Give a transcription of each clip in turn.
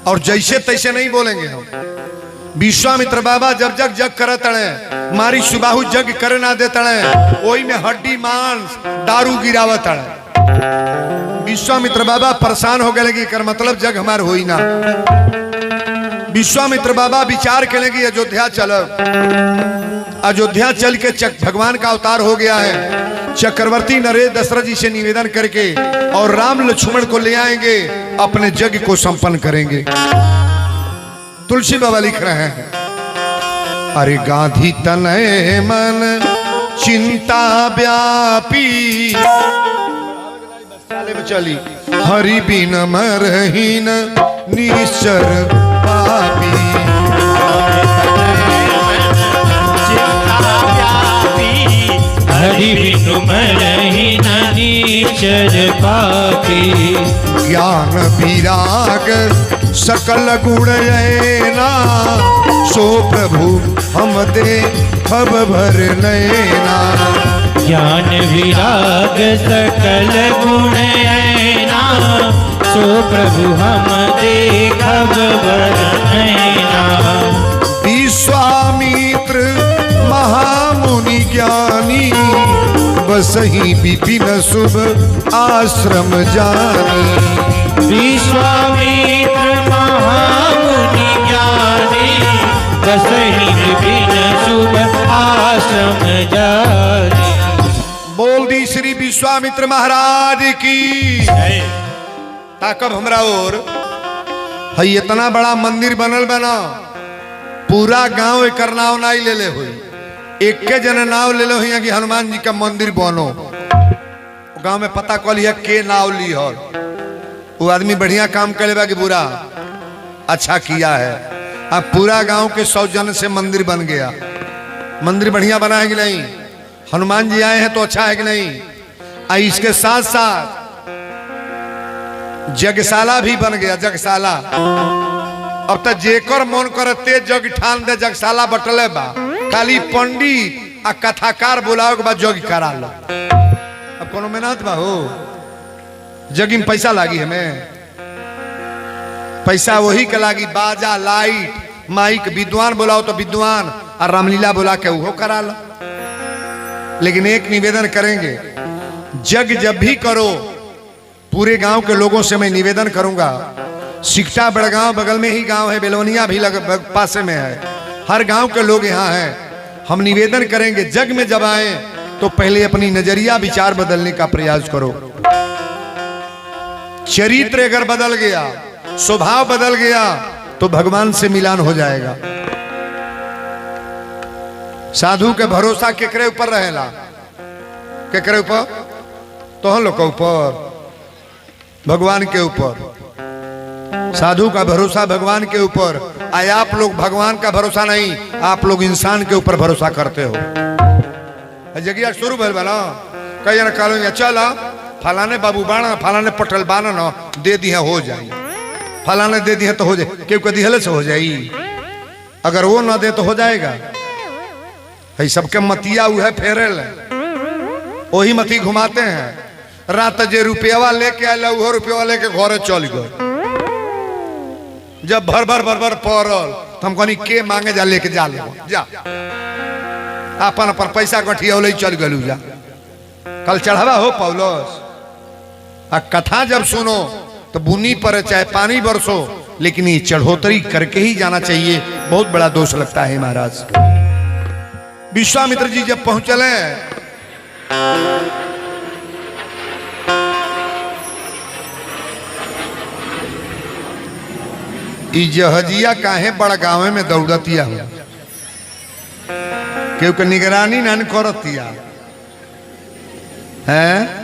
और जैसे तैसे नहीं बोलेंगे हम। विश्वामित्र बाबा जब जग जग कर तड़े मारी सुबाहु जग करे ना दे तड़े वही में हड्डी मांस दारू गिरावत तड़े। विश्वामित्र बाबा परेशान हो गए कि कर मतलब जग हमार होई ना। विश्वामित्र बाबा विचार के लगे अयोध्या चलो। अयोध्या चल के भगवान का अवतार हो गया है। चक्रवर्ती नरेश दशरथ जी से निवेदन करके और राम लक्ष्मण को ले आएंगे, अपने यज्ञ को संपन्न करेंगे। तुलसी बाबा लिख रहे हैं, अरे गांधी तनय मन चिंता व्यापी चली हरि बिन मरहीन निश्चर पापी। हरि बिनु मरहीन निश्चर पापी। ज्ञान विराग सकल गुण नैना सो प्रभु हम दे खब भर नैना। ज्ञान विराग सकल गुण नैना सो प्रभु हम दे खब भर नैना। विश्वामित्र महामुनि ज्ञानी बसही विपिन शुभ आश्रम जानी। विश्वामित्र महामुनि ज्ञानी बसहि विपिन शुभ आश्रम जानी। बोल दी श्री विश्वामित्र महाराज की। ताकब हमरा और है इतना बड़ा मंदिर बनल बना, पूरा गांव एक नाव नहीं ले ले हुई। एक के जन नाव ले लो कि हनुमान जी का मंदिर बनो। गांव में पता कल के नाव ली हो। वो आदमी बढ़िया काम करे बा कि बुरा अच्छा किया है। अब पूरा गांव के 100 जन से मंदिर बन गया। मंदिर बढ़िया बना है कि नहीं? हनुमान जी आए हैं तो अच्छा है कि नहीं? इसके साथ साथ जगशाला भी बन गया। जगशाला अब तक जेकर मन करते जग ठान दे जगशाला बटले बा। खाली पंडित आ कथाकार बुलाओ के बाद जग करा लो। अब कोनो मेहनत बा हो जगी में पैसा लागी हमें। पैसा वही के लागी बाजा लाइट माइक। विद्वान बुलाओ तो विद्वान और रामलीला बुला के वो करा लो। लेकिन एक निवेदन करेंगे, जग जब भी करो पूरे गांव के लोगों से मैं निवेदन करूंगा। सिकटा बड़गांव बगल में ही गांव है, बेलोनिया भी पासे में है। हर गांव के लोग यहाँ हैं। हम निवेदन करेंगे जग में जब आए तो पहले अपनी नजरिया विचार बदलने का प्रयास करो। चरित्र अगर बदल गया, स्वभाव बदल गया तो भगवान से मिलान हो जाएगा। साधु के भरोसा केकरे ऊपर रहेला? केकरे ऊपर? तो हम लोग के ऊपर, भगवान के ऊपर। साधु का भरोसा भगवान के ऊपर। आए आप लोग भगवान का भरोसा नहीं, आप लोग इंसान के ऊपर भरोसा करते हो। जगिया शुरू भल बना कई जन कहलो चला फलाने बाबू बाणा फलाने पटल बाना न दे दिया हो जाए। फलाने दे दिया तो हो जाए, क्यों कदी हले से हो जाए। अगर वो ना दे तो हो जाएगा। है सबके मतिया हुआ फेरे वही मती घुमाते हैं। रात जे रुपया लेके आए वो रुपया लेके घरे चल गए। जब भर भर पड़ल तो हम कहनी के मांगे जा लेके जा ले जा अपन अपन पैसा गठिया चल गलू जा। कल चढ़ावा हो पौलस आ कथा जब सुनो तो बुनी पर चाहे पानी बरसो, लेकिन ये चढ़ोतरी करके ही जाना चाहिए। बहुत बड़ा दोष लगता है महाराज। विश्वामित्र जी जब पहुंचले जहजिया काहे बड़ा गाँव में दौड़तिया हो, क्योंकि निगरानी न करतिया है।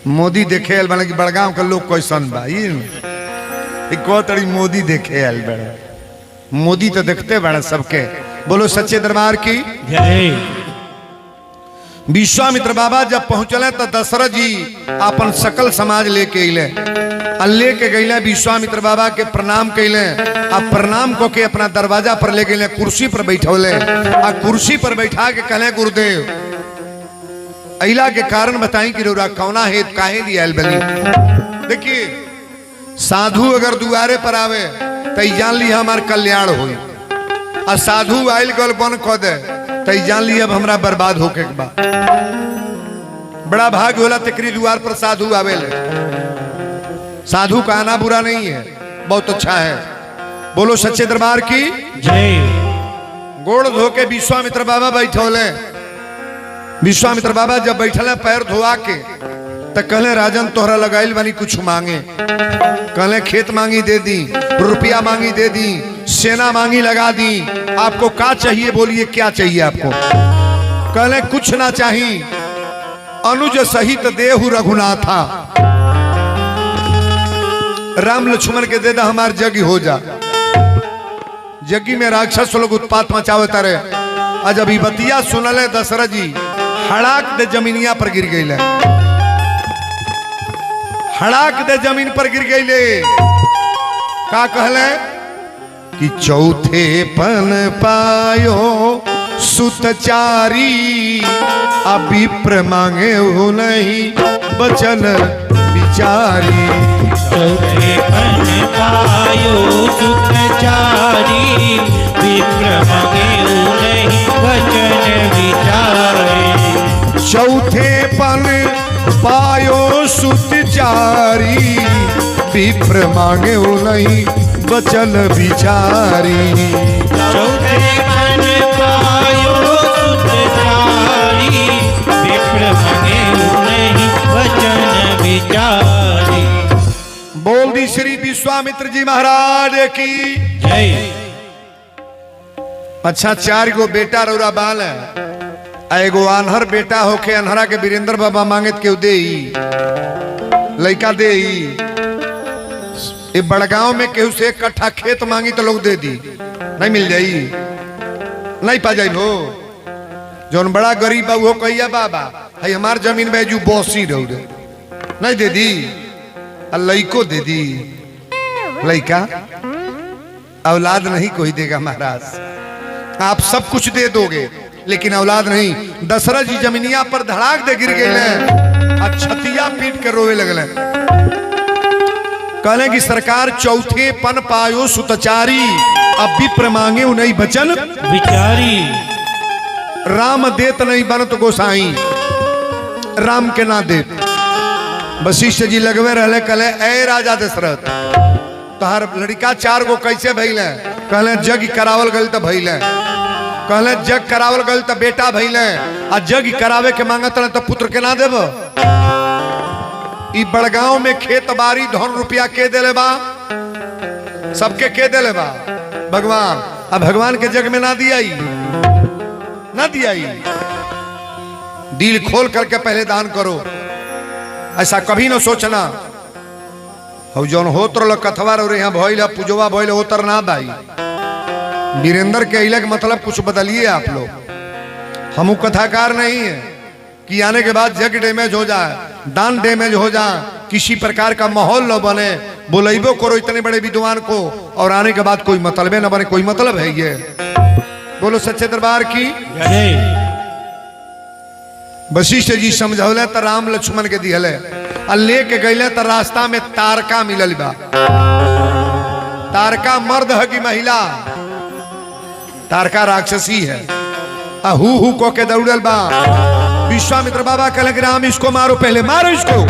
मोदी देखे आल बना कि बड़गांव के लोग कैसन बा। तड़ी मोदी देखे आल बड़ा। मोदी तो देखते बड़ा सबके। बोलो सच्चे दरबार की जय। विश्वामित्र बाबा जब पहुंचले तो दशरथ जी अपन सकल समाज लेके अले लेके गईले। विश्वामित्र बाबा के प्रणाम कैले। आ प्रणाम को के अपना दरवाजा पर ले गए, कुर्सी पर बैठौले। आ कुर्सी पर बैठा के कहले गुरुदेव अइला के कारण बताई कि रौरा कौना हेत काहे दिया बली। देखिए साधु अगर दुआरे पर आवे तो जान ली हमार कल्याण होई, और साधु आयल गल बन क दे तो जान ली अब हमरा बर्बाद होके के बा। बड़ा भाग होला तेकरी द्वार पर साधु आवेले। साधु का आना बुरा नहीं है, बहुत अच्छा है। बोलो सच्चे दरबार की जय। गोड़ धो के विश्वामित्र बाबा बैठौले। विश्वामित्र बाबा जब बैठले पैर धोआ के तो कहले राजन तोहरा लगाइल बानी कुछ मांगे। कहले खेत मांगी दे दी, रुपया मांगी दे दी, सेना मांगी लगा दी, आपको क्या चाहिए बोलिए क्या चाहिए आपको। कहले कुछ ना चाहिए, अनुज सहित देहु रघुनाथा, राम लक्ष्मण के दे दा हमार जगी हो जा। जगी में राक्षस लोग उत्पात मचावे तारे। आज अभी बतिया सुनले दशरथ जी हड़ाक दे जमीनिया पर गिर गई, हड़ाक दे जमीन पर गिर गई। का कहले कि चौथे पन पायो सुतचारी, अभी प्रमांगे हो नहीं बचन बिचारी। चौथे पन पायो सुतचारी, विप्र मांगे नहीं वचन विचारी। चौथे पन पायो सुतचारी, विप्र मांगे नहीं बचन बिचारी। चौथे पन पायो सुतचारी, विप्र मांगे नहीं वचन विचारी। बोल दी श्री विश्वामित्र जी महाराज की जय। अच्छा 4 गो बेटा रौरा बाल है, एगो अनहर बेटा होके अनहरा के वीरेंद्र बाबा मांगत के दे लड़का दे। ये बड़गांव में केहू से 1 कट्ठा खेत मांगी तो लोग दे दी, नहीं मिल जाई, नहीं पा जाई। हो जौन बड़ा गरीब बा वो कहिया बाबा है हमार जमीन में जू बौसी रहो दे, नहीं दे दी। लड़को दे दी, लड़का औलाद नहीं कोई देगा महाराज। आप सब कुछ दे दोगे लेकिन औलाद नहीं। दशरथ जी जमीनिया पर धड़ाक दे गिर गए, छतिया पीट के रोवे लगले। कहले कि सरकार चौथे पन पायो सुतचारी, अब विप्र मांगे नहीं बचन विचारी। राम देत नहीं बनत गोसाई, राम के ना दे। वशिष्ठ जी लगवे रहले, कहले ए राजा दशरथ तोहर लड़का 4 गो कैसे भइले। कहले जग करावल गल तो भइले। कहले जग करावल गल तो बेटा भइले, आ जग करावे के मांगत रहे तो पुत्र के ना देब। ई बड़गांव में खेत बाड़ी धन रुपया के देले बा, सबके के देले बा भगवान। अब भगवान के जग में ना दिया, ना दिया। दिल खोल करके पहले दान करो, ऐसा कभी न सोचना हो जौन होत रहो कथवा रो यहाँ भइल पूजवा भइल होतर ना दाई। वीरेंद्र के इलक मतलब कुछ बदलिए आप लोग। हम कथाकार नहीं है कि आने के बाद जग डैमेज हो जाए, दान डैमेज हो जाए, किसी प्रकार का माहौल न बने। बुलाइबो करो इतने बड़े विद्वान को और आने के बाद कोई मतलब न बने, कोई मतलब है ये। बोलो सच्चे दरबार की जय। वशिष्ठ जी समझौले तो राम लक्ष्मण के दिहले, आ लेके गईले तो रास्ता में तारका मिलल बा। तारका मर्द है कि महिला? तारका राक्षसी है। हु को के दौड़ल बा। विश्वामित्र बाबा कहले कि राम इसको मारो, पहले मारो इसको।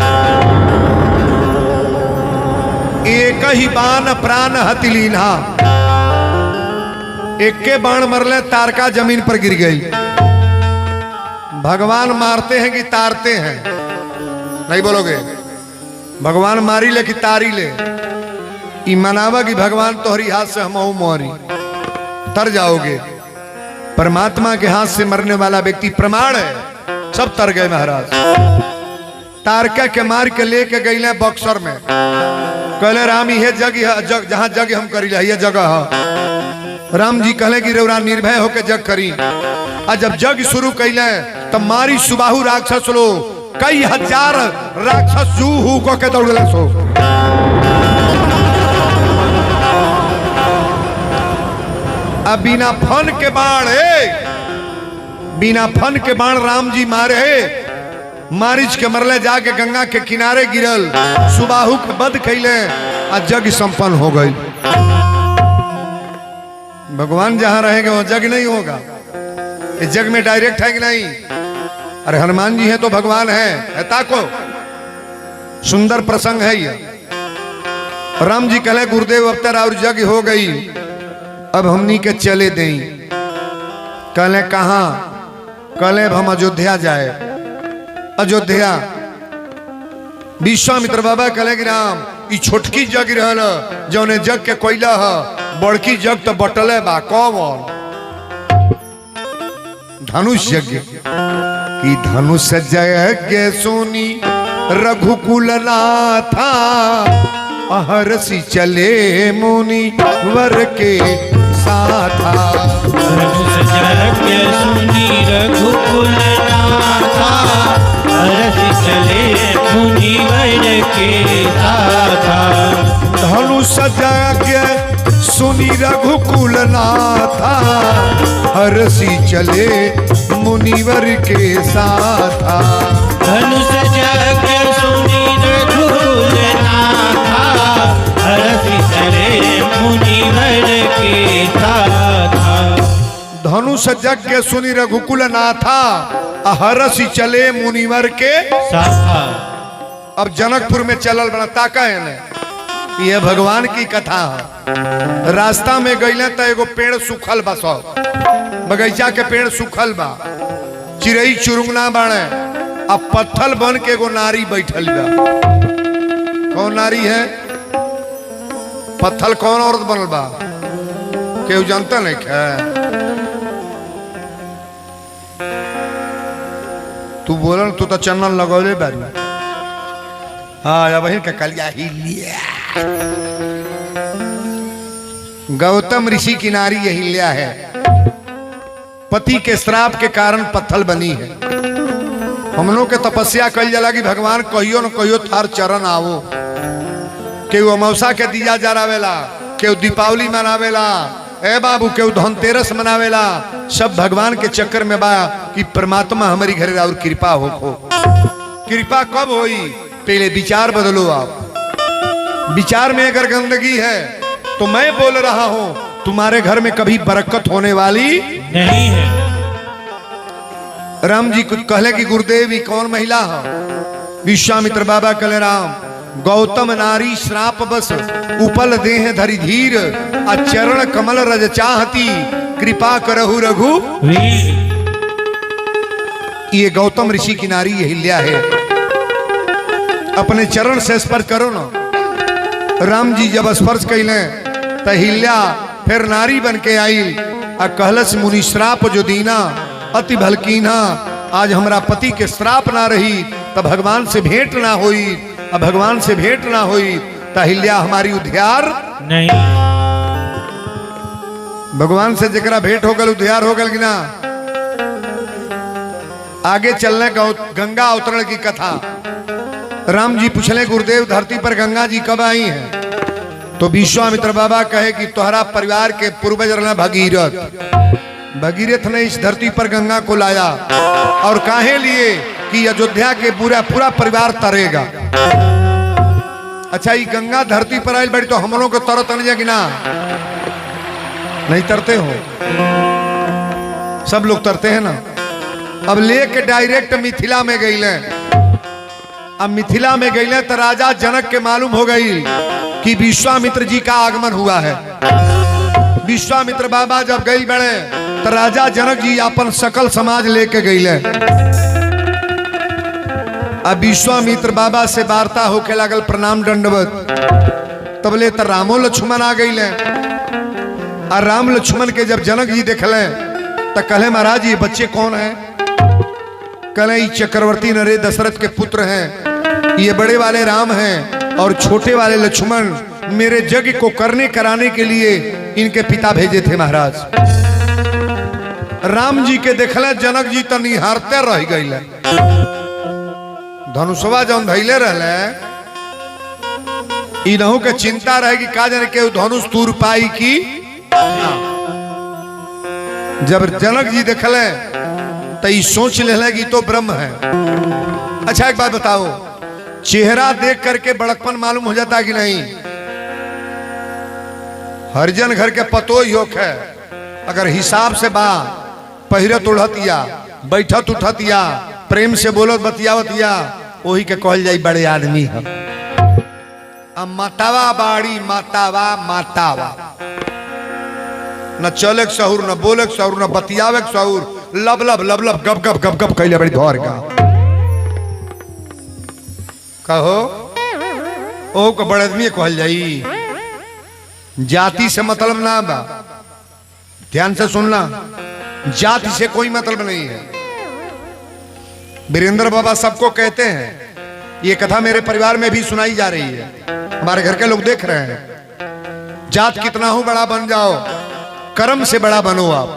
एक ही बाण प्राण हतिलीना, एक के बाण मरले तारका जमीन पर गिर गई। भगवान मारते हैं कि तारते हैं? नहीं बोलोगे? भगवान मारी ले कि तारी ले? ई मनावा कि भगवान तोहरी हाथ से हम मोरी तर जाओगे। परमात्मा के हाथ से मरने वाला व्यक्ति प्रमाण है, सब तर गए महाराज। तारका के मार के लेके गईले बक्सर में। कहले राम ये जग जहां जग हम करी ये जगह है। राम जी कहले कि रेवरा निर्भय होके जग करी। और जब जग शुरू कैले तब मारी सुबाहु राक्षस लो कई हजार राक्षस जू हु को के दौड़ले सो। अब बिना फन के बाण राम जी मारे मारिच के मरले जाके गंगा के किनारे गिरल, सुबाहु के बद कैले आ जग संपन्न हो गई। भगवान जहां रहेंगे वो जग नहीं होगा। इस जग में डायरेक्ट है कि नहीं? अरे हनुमान जी हैं तो भगवान है ताको। सुंदर प्रसंग है ये। राम जी कहले गुरुदेव अब तेरा और जग हो गई, अब हमनी के चले दें। कहले कहाँ? कहले हम अयोध्या जाए। अयोध्या विश्वामित्र बाबा कहले कि राम ई छोटकी जग रहल जौने जग के कोयला है, बड़की जग तो बटले बा कौन? धनुष यज्ञ की धनुष यज्ञ सुनी रघुकुल नाथा, अहरसी चले मुनि वर के साथा। धनुष यज्ञ सुनी रघुकुल नाथा, अहरसी चले मुनि वर के साथा। धनुष यज्ञ सुनी रघुकुल नाथा, हरसी चले मुनिवर के साथा। धनुष यज्ञ सुनी रघुकुल नाथा, हरसी चले मुनिवर के साथा। धनुष यज्ञ सुनी रघुकुल नाथा, हरसी चले मुनिवर के साथा। अब जनकपुर में चलल बड़ा ताका है ने, ये भगवान की कथा है। रास्ता में गईले तो एगो पेड़ सूखल बा, सब बगीचा के पेड़ सूखल बा, चिड़ई चुरुंगना बाड़े, अब पत्थल बन के एगो नारी बैठल बा। कौन नारी है? पत्थल कौन औरत बनल बा? केहू जानता नहीं क्या? तू बोलन तू तो चंदन लगौले बारी। हाँ अब के कलिया ही लिया। गौतम ऋषि की नारी यही लिया है, पति के श्राप के कारण पत्थल बनी है। हम लोग के तपस्या कल जाला कि भगवान कहियो न कहियो थार चरण आवो। केहू अमावसा के दिया जरावेला, केहू दीपावली मनावेला, ए बाबू केहू धनतेरस मनावेला। सब भगवान के चक्कर में बा कि परमात्मा हमारी घरे और कृपा हो। कृपा कब होई? पहले विचार बदलो आप। विचार में अगर गंदगी है तो मैं बोल रहा हूं तुम्हारे घर में कभी बरकत होने वाली नहीं है। राम जी कुछ कहले कि गुरुदेव कौन महिला है? विश्वामित्र बाबा कहले राम गौतम नारी श्राप बस उपल देह धरि धीर, आ चरण कमल रज चाहती, कृपा करहु रघु वीर। ये गौतम ऋषि की नारी यही लिया है। अपने चरण से स्पर्श करो ना। राम जी जब स्पर्श कैले तो हिल्या फिर नारी बन के आई, आ कहलस मुनि श्राप जो दीना अति भलकीना। आज हमारा पति के श्राप ना रही तो भगवान से भेंट ना हुई, अब भगवान से भेंट ना हुई तो हिल्या हमारी उद्धार नहीं। भगवान से जरा भेंट हो गल उद्धार हो गल कि ना। आगे चलने का गंगा अवतरण की कथा। राम जी पूछले गुरुदेव धरती पर गंगा जी कब आई हैं? तो विश्वामित्र बाबा कहे कि तुम्हारा परिवार के पूर्वज रहना भगीरथ। भगीरथ ने इस धरती पर गंगा को लाया, और काहे लिए कि अयोध्या के पूरा परिवार तरेगा। अच्छा ये गंगा धरती पर आई बड़ी तो हम लोग को तरत नहीं कि ना? नहीं तरते हो? सब लोग तरते हैं ना। अब लेके डायरेक्ट मिथिला में गईले। अब मिथिला में गईले तो राजा जनक के मालूम हो गई कि विश्वामित्र जी का आगमन हुआ है। विश्वामित्र बाबा जब गई बड़े तो राजा जनक जी अपन सकल समाज लेके गईले। अब विश्वामित्र बाबा से वार्ता होके लागल, प्रणाम दंडवत। तबले तो रामो लक्ष्मण आ गईले। और राम लक्ष्मण के जब जनक जी देखले तो कहले महाराज ये बच्चे कौन है? कहले ये चक्रवर्ती नरेश दशरथ के पुत्र हैं, ये बड़े वाले राम हैं और छोटे वाले लक्ष्मण मेरे यज्ञ को करने कराने के लिए इनके पिता भेजे थे महाराज। राम जी के देखले जनक जी तो निहारते रह गईले। धनुषवा जौन धैले रहले इनहू के चिंता रहे कि का जाने के धनुष तूर पाई की। जब जनक जी देखले तो ये सोच ले कि तो ब्रह्म है। अच्छा एक बात बताओ, चेहरा देख करके बड़कपन मालूम हो जाता कि नहीं? हरिजन घर के पतो ही होक है, अगर हिसाब से बा, पहिरत उड़तिया, बैठत उठतिया, प्रेम से बोलत बतियावतिया, वही के कहल जाई बड़े आदमी है। अब मातावा बाड़ी, मातावा मातावा, न चले के सहूर, न बोले के सहूर, न बतियावे के सहूर, लब लब लब लब गप गप गप गप कैले बड़ी धोर का कहो ओ को बड़े आदमी कहल जाई। जाति से मतलब ना बा, ध्यान से सुनना, जाति से कोई मतलब नहीं है। वीरेंद्र बाबा सबको कहते हैं, ये कथा मेरे परिवार में भी सुनाई जा रही है, हमारे घर के लोग देख रहे हैं। जात कितना हो बड़ा बन जाओ, कर्म से बड़ा बनो आप।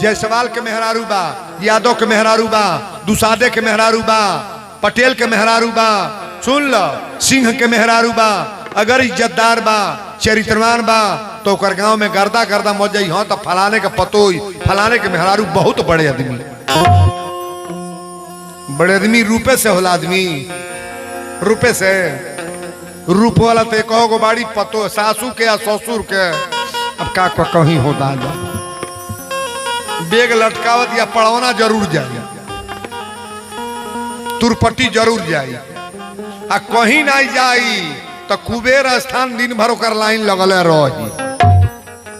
जायसवाल के मेहरारू बा, यादव के मेहरारू बा, दुसादे के मेहरारू बा, पटेल के मेहरारू बा, सुन लो, सिंह के मेहरारू बा, अगर इज्जतदार बा, चरित्रवान बा, तो कर गांव में गर्दा गर्दा मौज जाई। हाँ तो फलाने का पतोई, फलाने के मेहरारू बहुत बड़े आदमी। बड़े आदमी रूपे से होला, आदमी रूपे से, रूप वाला तो कहो गो बाड़ी पतो, सासू के या ससुर के, अब का कहीं होता है। बेग लटकावत या पड़वना जरूर जाए, तुरपट्टी जरूर जाए, आ कहीं नहीं जाई तो कुबेर स्थान दिन भर ओकर लाइन लगल रही।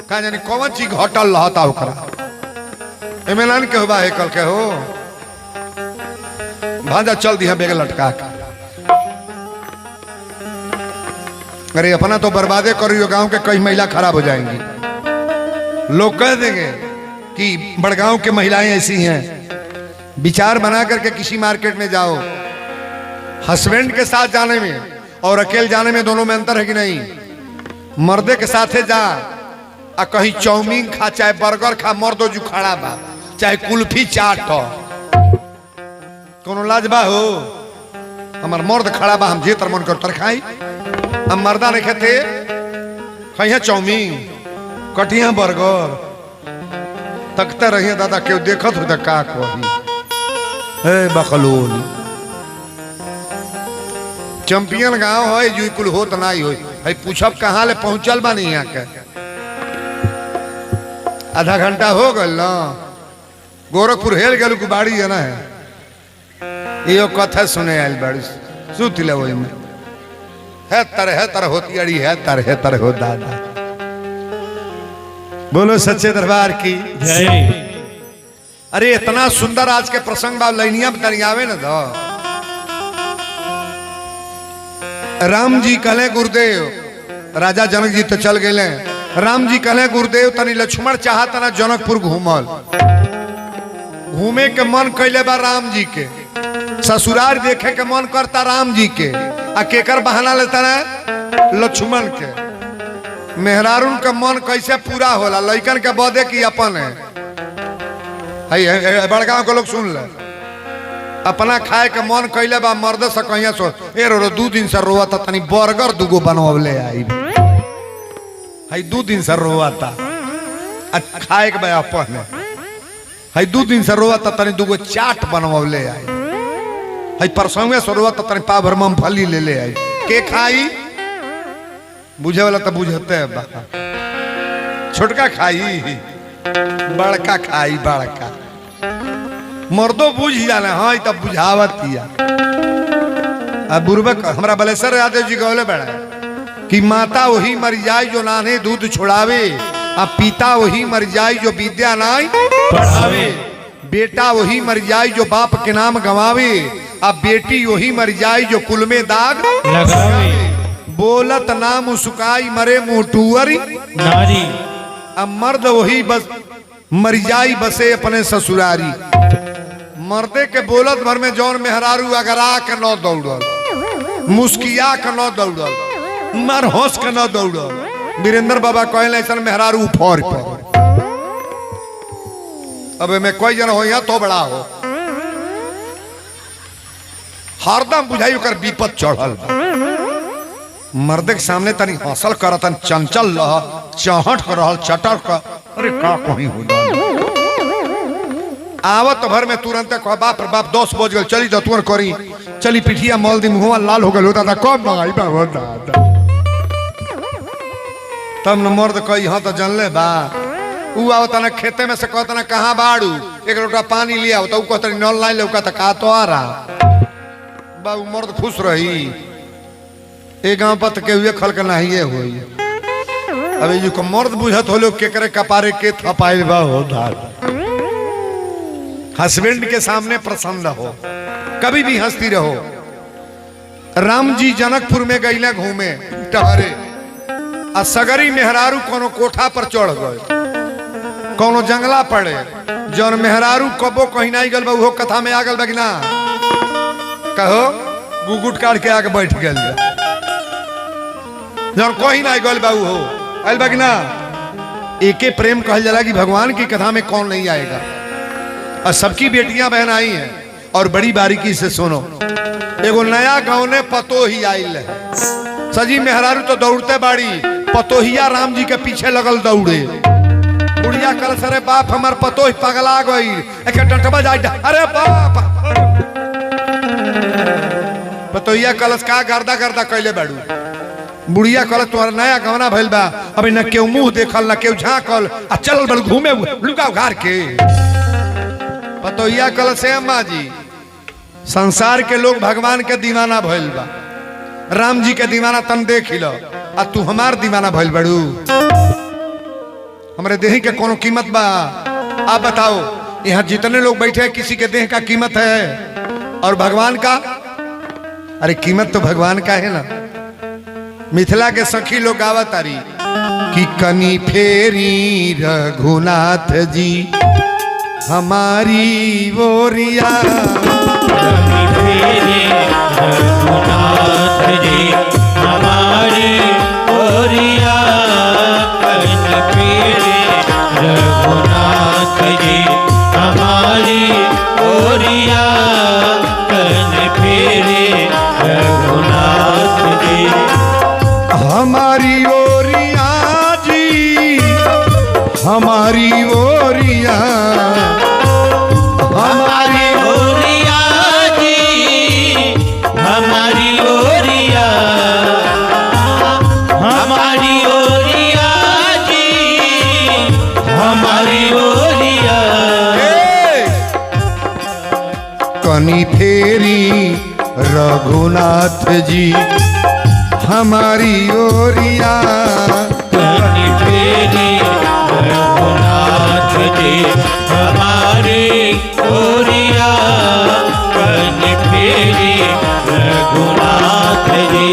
का जानी कौन चीज घटल रहता ओकरा। एमेलान के होबा है कल के हो भाजा चल दिया बेग लटका के। अरे अपना तो बर्बादे करियो, गांव के कई महिला खराब हो जाएंगी। लोग कह देंगे कि बड़गांव के महिलाएं ऐसी हैं। विचार बना करके किसी मार्केट में जाओ, हस्बैंड के साथ जाने में और अकेले जाने में दोनों में अंतर है कि नहीं? मर्दे के साथे जा आ कहीं चाउमीन खा, चाहे बर्गर खा, मर्दो जो खड़ा बा, चाहे कुल्फी चाट हो, कोनो लाजबा हो? हमार मर्द खड़ा बा, हम जे तर मन कर खाई। हम मर्दा नहीं खाते, कहीं चाउमीन, कटिया बर्गर, तकते रहिए दादा, क्यों देखत हो का कही बकलोल। चैंपियन गांव हो जो कुल होत नहीं हो, पूछब कहाँ ले पहुंचल बानी यहाँ के। आधा घंटा हो गल ना, गोरखपुर हेल गलू की बाड़ी है ना, ये कथा सुने आयल बाड़ी, सुत ले वही में है तरह होती अड़ी, है तरह हो दादा। बोलो सच्चे दरबार की जय। अरे इतना सुंदर आज के प्रसंग बा, लाइनिया तनियावे न दो। राम जी कहले गुरुदेव, राजा जनक जी तो चल गए, राम जी कहले गुरुदेव तनी लक्ष्मण चाहता ना जनकपुर घूमल, घूमे के मन कैले बा राम जी के, ससुराल देखे के मन करता राम जी के, आ केकर बहाना लेता ना लक्ष्मण के। मेहरारून का मन कैसे पूरा होला? लइकन के बदे की अपन है। बड़गांव के लोग सुन ले, अपना खाए के मन कैले बा, मर्द से कहिया सो ए रो 2 दिन से रोता, तनी बर्गर दुगो बनवले आई है, 2 दिन से रोता खाए के बा अपन है, 2 दिन से रोता, तनी दुगो चाट बनवले आई है, परसों में से रोता, तनी पाव भर मूंगफली ले ले आई। के खाई? बुझे वाला तो बुझते है बा, छोटका खाई, बड़का खाई, बड़का मर्दो बुझ जाना। हाँ तब बुझावत बुर्बक हमारा बलेश्वर यादव जी कहले बड़ा कि माता वही मर जाए जो नाने दूध छोड़ावे, अब पिता वही मर जाए जो विद्या नाई पढ़ावे, बेटा वही मर जाए जो बाप के नाम गवावे, अब बेटी वही मर जाए जो कुल में दाग लगावे, बोलत नाम सुकाई मरे मुटुअरी नारी, अब मर्द वही बस मर जाई बसे अपने ससुरारी। मर्दे के बोलत भर में जौन मेहरारू अगरा के न दौड़ल, मुस्किया के न दौड़ल, मर होश के न दौड़ल। वीरेंद्र बाबा कहले ऐसा मेहरारू फौर पर। अब में कोई जन हो या तो बड़ा हो, हरदम बुझाई ओकर विपद चढ़ल। मर्दे के सामने तनी हौसल करतन, चंचल रह, चहट कर रहल, चटर कर, अरे का कहीं हो आवत भर में तुरंत कह बाप रे बाप 10 बज गए, चली जतुअर करी चली पिठिया मोल दी मुहवा लाल हो गल होता था कब मंगाई बाबा दादा तब न मर्द कही हाँ तो जानले बा ऊ आवता ना खेते में से कहता ना कहाँ बाड़ू एक लोटा पानी लिया तो ऊ कहता नल नहीं लौका था का तो आ रहा बाबू मर्द खुश रही एक गांव पर के हुए खल के नहीं हुई अबे जो को मर्द बुझत हो लोग केकरे कपारे के थपाइल बा हो दादा हस्बैंड के सामने प्रसन्न रहो कभी भी हंसती रहो राम जी जनकपुर में गईला घूमे टहरे आ सगरी मेहरारू कोनो कोठा पर चढ़ गए कोनो जंगला पड़े जौन मेहरारू कबो कहीं नहीं गल बा वो कथा में आ गल बा कि ना कहो गुगुट काट के आके बैठ गल जौन कहीं नहीं गल बा वो आयल बा कि ना एके प्रेम कहल जाला कि भगवान की कथा में कौन नहीं आएगा और सबकी बेटियां बहन आई हैं और बड़ी बारीकी से सुनो एगो नया गांव ने पतो ही आयल है सजी मेहरारू तो दौड़ते बाड़ी पतोहिया राम जी के पीछे लगल दौड़े बुढ़िया कल सरे बाप हमार पतो ही पगला गई एक डंटबा जाए अरे बाप पतोहिया कलश का गर्दा गर्दा कैले बाड़ू बुढ़िया कल तुम्हारा नया गवना भइल बा अभी न केहू मुंह देखल न केहू झांकल आ चलल बड़ घूमे लुका उघार के पतोहिया कल से अम्मा जी संसार के लोग भगवान के दीवाना भइल बा राम जी के दीवाना तन देख लो आ तू हमार दीवाना भइल बड़ू हमारे देह के कोनो कीमत बा आप बताओ यहाँ जितने लोग बैठे हैं किसी के देह का कीमत है और भगवान का अरे कीमत तो भगवान का है ना मिथिला के सखी लोग गावा तारी कि कनी फेरी रघुनाथ जी हमारी बोरिया कनी फेरी रघुनाथ जी हमारी बोरिया कनी फेरी रघुनाथ जी हमारी बोरिया कनी फेरी रघुनाथ जी हमारी ओरिया जी हमारी ओरिया हमारी ओरिया जी हमारी ओरिया हमारी ओरिया जी हमारी ओरिया कनी फेरी रघुनाथ जी हमारी ओरिया कनी फेरी रघुनाथ जी हमारी ओरिया कनी फेरी रघुनाथ जी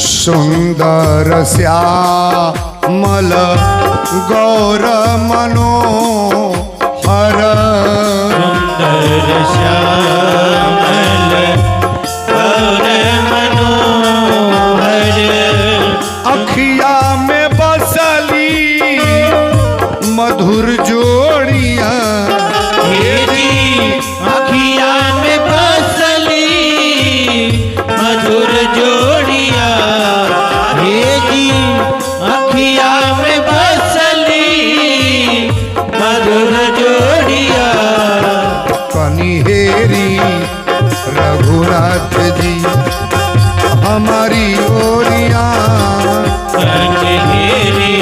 सुंदर श्यामल गौर मनोहर सुंदर श्यामल गौर मनोहर अखिया में बसली मधुर जोड़िया तेरी अखिया में बसली मधुर जोड़िया तेरी अखिया में बसली मधुर जोड़िया कनी हेरी रघुनाथ जी हमारी ओरिया कन्हेरी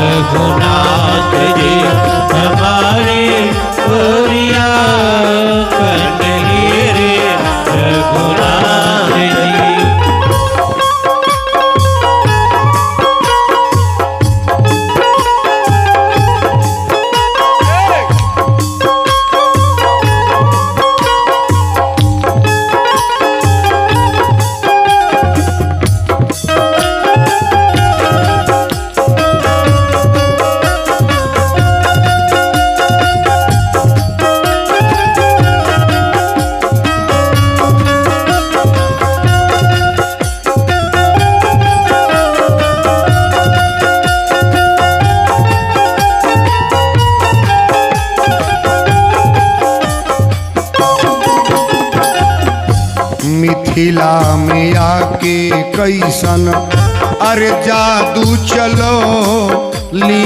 रघुनाथ जी हमारी ओरिया कन्हेरी रघुनाथ जी मिथिला में आके कैसन अरे जादू चलो ली।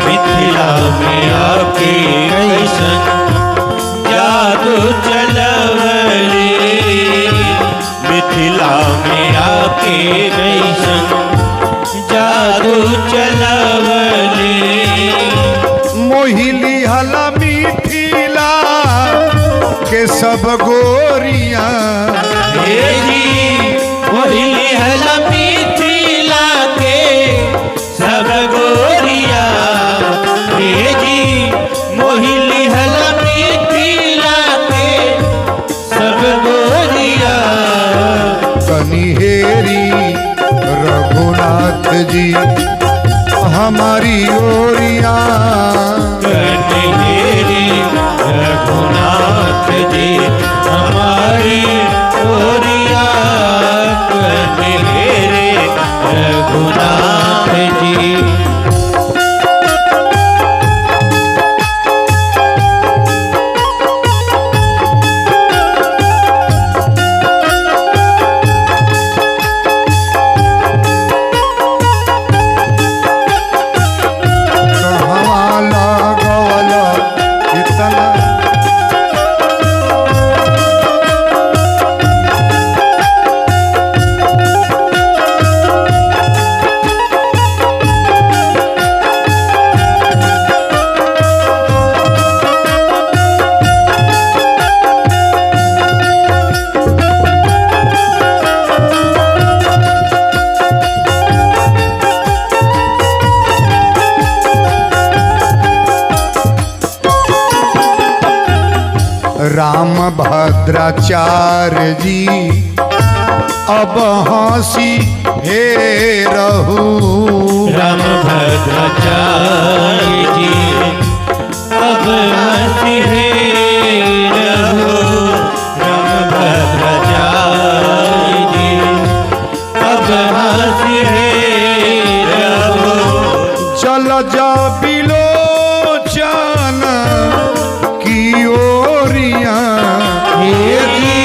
मिथिला में आके कैसन जादू चलवली। मिथिला में आके कैसन जादू चलवली। मोहिली हला मिथिला के सब गोरिया। हे जी मोहिली हला मिथिला के सब गोरिया। हे जी मोहिली हला मिथिला के सब गोरिया। कनिहेरी रघुनाथ जी हमारी ओरिया। कन्हेरी रघुनाथ जी हमारी ओरिया। कन्हेरी रघुनाथ जी। कहवाला गवाला इतना राम भद्राचार्य जी अब हंसी हे रहू। राम भद्राचार्य जी अब हंसी हे रहो। राम भद्राचार्य जी अब हंसी हे रहो। चल जा बिलोचन की ओरिया। हे जी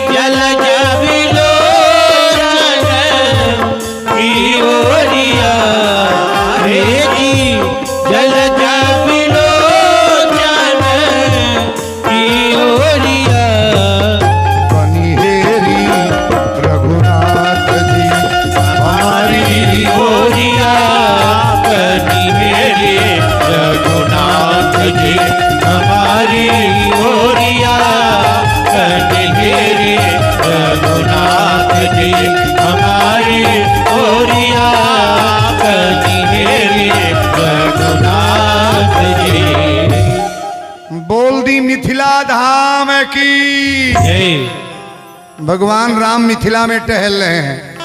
जल जबिलो की ओरिया। हे जी जल जबिलो की ओरिया। कनिहेरी रघुनाथ जी हमारी ओरिया। कन्हेरी रघुनाथ जी हमारी ओरिया। कन्हेरी रघुनाथ जी हमारी ओरिया। कन्हेरी रघुनाथ जी। बोल दी मिथिला धाम की। जय। भगवान राम मिथिला में टहल रहे हैं।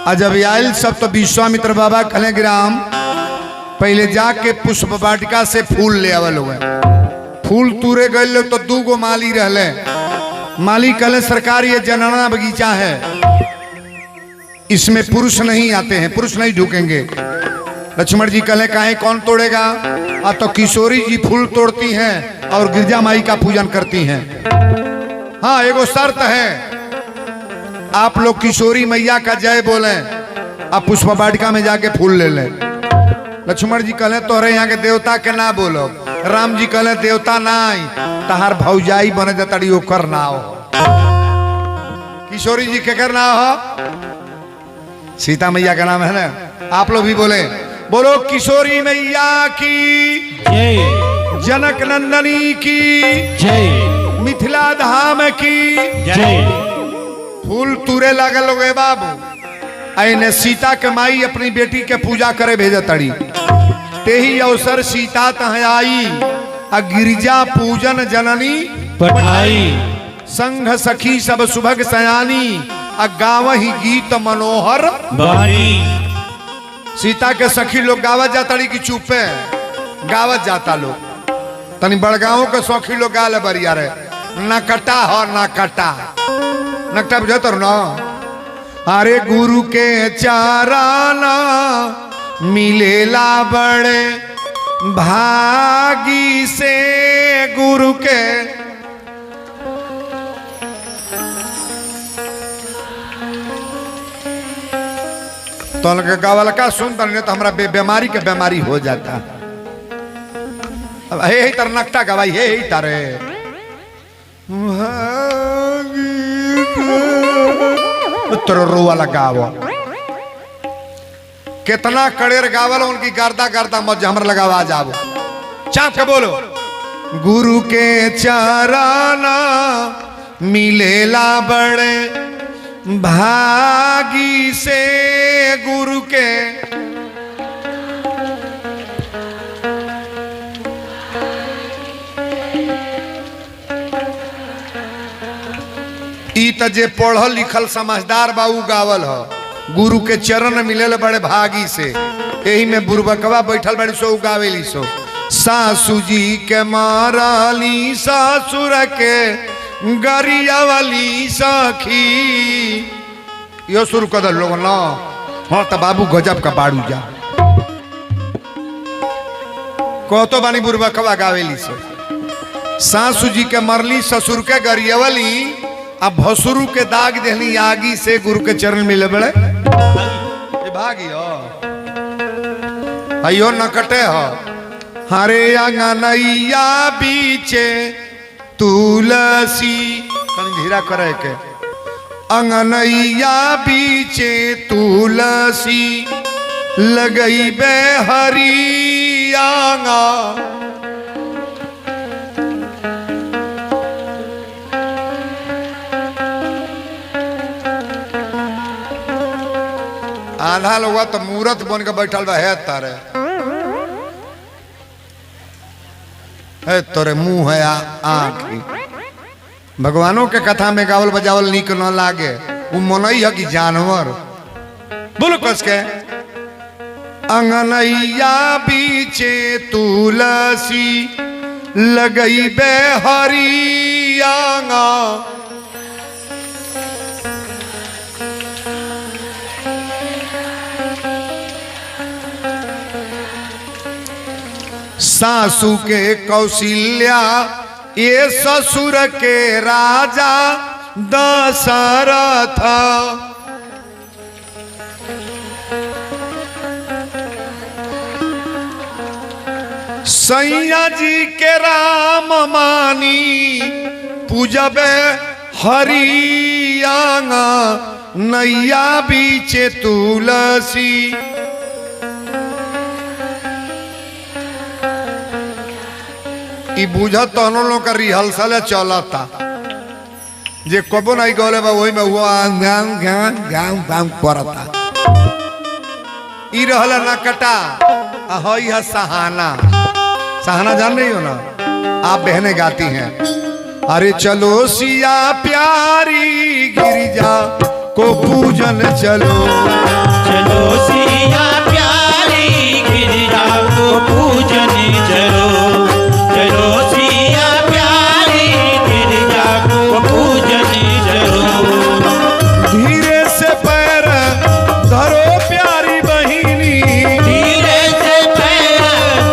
आज जब आयल सब तो विश्वामित्र बाबा कहले ग्राम पहले जाके पुष्प वाटिका से फूल ले आवल हुए। फूल तूरे गए लोग तो 2 गो माली रहले। माली कहले सरकार ये जनना बगीचा है, इसमें पुरुष नहीं आते हैं, पुरुष नहीं ढूकेंगे। लक्ष्मण जी कहले काहे कौन तोड़ेगा? तो किशोरी जी फूल तोड़ती हैं और गिरजा माई का पूजन करती हैं। हाँ एगो शर्त है, आप लोग किशोरी मैया का जय बोलें, आप पुष्प वाटिका में जाके फूल ले लें। लक्ष्मण जी कहले तोहरे यहाँ के देवता के ना बोलो। राम जी कहले देवता नाई तहार भौजाई बने जतड़ी ओकर ना हो। किशोरी जी के करना हो, सीता मैया का नाम है ना। आप लोग भी बोले बोलो किशोरी मैया की जय। जनक नंदनी की जय। मिथिला धाम की जय। फूल तूरे लागल हो गए बाबू। ऐने सीता के माई अपनी बेटी के पूजा करे भेज तड़ी। तेही अवसर सीता तह आई आ गिरिजा पूजन जननी पठाई। संघ सखी सब सुभग सयानी आ गावही गीत मनोहर बानी। सीता के सखी लोग गावत जाता की चुपे गावत जाता लोग। तनी बड़गांव के सखी लोग गाले बरिया रे नकटा हो नकटा नकटा बुझत न। अरे गुरु के चाराना मिलेला बड़े भागी से गुरु के तो लगे गावल का सुनता नहीं तो हमारा बीमारी के बीमारी हो जाता। अब हे तर नकटा गवाई हे तारे तो रोवा लगावो कितना कड़ेर गावल उनकी गर्दा गर्दा मज हमर लगावा जावो चाप के बोलो। गुरु के चराना मिलेला बड़े भागी से गुरु के ई त जे पढ़ल लिखल समझदार बाऊ गावल ह गुरु के चरण मिलेल बड़े भागी से यही में बुरबकवा बैठल बड़ी सो गावेली सो। सासू जी के माराली ससुर के गरिया वाली सखी यो शुरू कर दो लोग ना। हाँ तो बाबू गजब का बाड़ू जा कहतो बानी बुरबकवा गावेली से। सासू जी के मरली ससुर के गरिया वाली अब भसुरु के दाग देहली आगी से गुरु के चरण मिले बड़े भागी हो अयो न कटे हो। हरे अंगनैया बीचे तुलसी धीरा करे के अंगनैया बीचे तुलसी लगई बे हरियाणा। आधा लोग तो मूर्त बन के बैठल बा है तारे है तोरे मुंह है आँख भगवानों के कथा में गावल बजावल निक न लागे वो मनई है कि जानवर बोलो कस के। अंगनैया बीचे तुलसी लगई बे हरियाणा। सासू के कौशल्या ये ससुर के राजा दशरथ। सैया जी के राम मानी पूजबे हरियाणा नैया बीचे तुलसी। बुझत तो लोग का रिहर्सल चलता जे कबो नहीं गले बा वही में हुआ करता ई रहला ना कटा हई है सहाना। सहाना जान रही हो ना आप बहनें गाती हैं। अरे चलो सिया प्यारी गिरिजा को पूजन चलो चलो सिया प्यारी गिरिजा को पूजन चलो चलो सिया प्यारी गिरिजा को पूजन चलो। धीरे से पैर धरो प्यारी बहिनी धीरे से पैर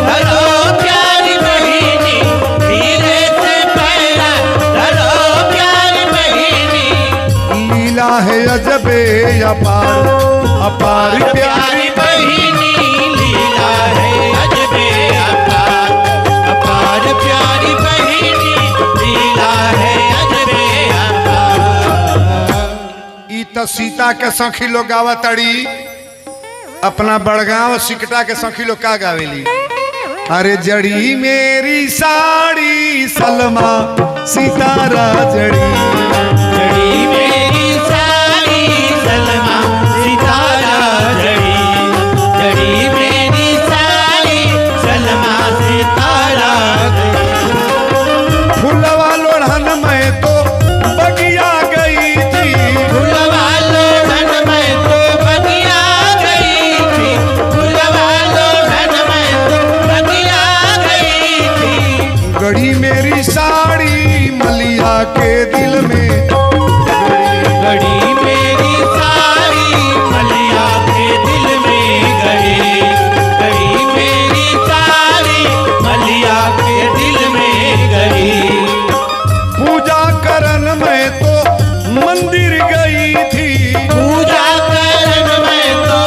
धरो प्यारी बहिनी धीरे से पैर धरो प्यारी बहिनी। लीला है अजबे अपार अपार प्यारी बहिनी लीला है अजबे अपार अपार प्यारी बहिनी लीला है अजबे अपार। ई त सीता के सखी लोग गावतड़ी अपना बड़गांव सिकटा के सखी लोग का गावेली। अरे जड़ी मेरी साड़ी सलमा सितारा जड़ी जड़ी मेरी साड़ी सलमा सितारा जड़ी जड़ी मेरी साड़ी सलमा सितारा फुलवा लोढ़न में तो बगिया गई थी फुलवा लोढ़न में तो बगिया गई थी फुलवा लोढ़न में तो बगिया गई थी। गड़ी मेरी साड़ी मलिया के दिल में गड़ी मेरी साड़ी मलिया के दिल में गई गड़ी मेरी साड़ी मलिया के दिल में गई। पूजा करन में तो मंदिर गई थी पूजा करन में तो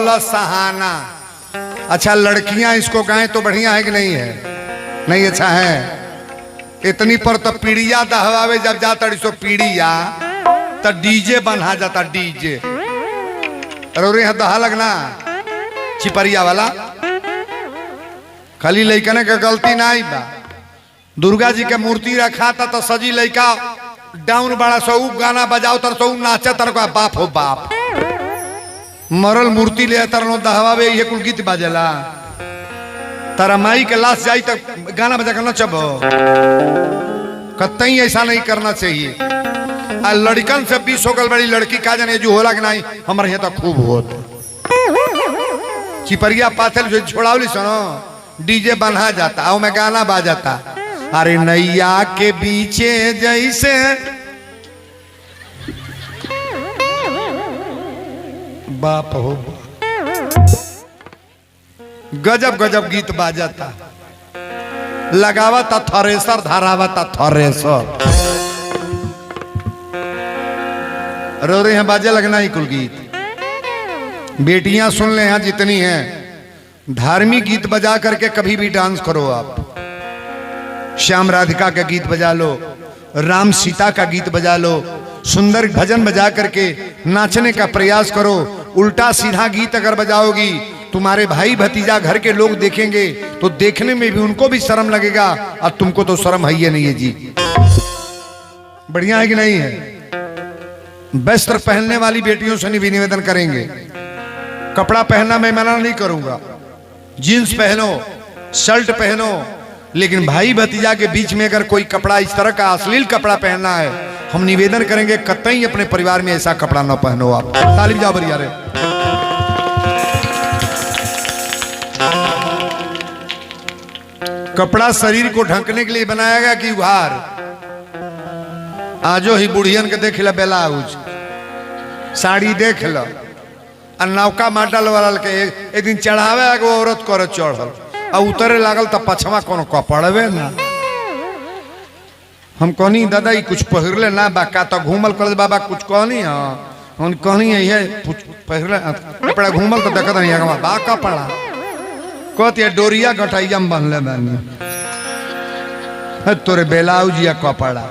बोला सहाना। अच्छा लड़कियां इसको गाएं तो बढ़िया है कि नहीं है? नहीं अच्छा है। इतनी पर तो पीड़िया दहवावे जब जाता सो पीड़िया तो डीजे बना जाता डीजे। अरे यहाँ दहा लगना चिपरिया वाला खाली लइकने के गलती नहीं बा। दुर्गा जी के मूर्ति रखा था तो सजी लइका डाउन बड़ा सो गाना बजाओ तर सो नाचे तर को बाप हो बाप। मरल मूर्ति ले तरनो दहवावे ये कुल गीत बाजेला। तारा माई के लाश जाई तक गाना बजा कर नचबो। कतई ऐसा नहीं करना चाहिए। आ लड़कन से 20 होगल बड़ी लड़की का जाने जो होला कि नहीं हमारे यहाँ तो खूब होत। चिपरिया पाथल जो छोड़ावली सुनो डीजे बना जाता आओ में गाना बाजाता। अरे नैया के बीचे जैसे बाप हो गजब गजब गीत बाजाता। लगावा था थरेसर धरावा था थरेसर। रो रहे हैं बाजे लगना ही कुल गीत। बेटियां सुन ले हैं जितनी हैं धार्मिक गीत बजा करके कभी भी डांस करो आप। श्याम राधिका का गीत बजा लो, राम सीता का गीत बजा लो, सुंदर भजन बजा करके नाचने का प्रयास करो। उल्टा सीधा गीत अगर बजाओगी तुम्हारे भाई भतीजा घर के लोग देखेंगे तो देखने में भी उनको भी शर्म लगेगा और तुमको तो शर्म है ही नहीं है जी। बढ़िया है कि नहीं है? वस्त्र पहनने वाली बेटियों से भी निवेदन करेंगे कपड़ा पहनना मैं मना नहीं करूंगा। जींस पहनो शर्ट पहनो लेकिन भाई भतीजा के बीच में अगर कोई कपड़ा इस तरह का अश्लील कपड़ा पहनना है हम निवेदन करेंगे कतई अपने परिवार में ऐसा कपड़ा ना पहनो। आप ताली बजाओ बढ़िया रे। कपड़ा शरीर को ढकने के लिए बनाया गया कि उघार। आजो ही बुढ़ियन के देख ला ब्लाउज साड़ी देख लो और नौका मॉडल वाला के एक दिन चढ़ावे एगो औरत कर चढ़ल और उतरे लागल तो पछवा कोनो कपड़वे ना। हम कहनी दादा ये कुछ पहिरले ना बाका तो घूमल कर बाबा कुछ कहनी हम कहनी है पहिरले कपड़ा घूमल तो देखत नहीं है बा कपड़ा कहती डोरिया गठैया में बनले बानी तोरे ब्लाउज या कपड़ा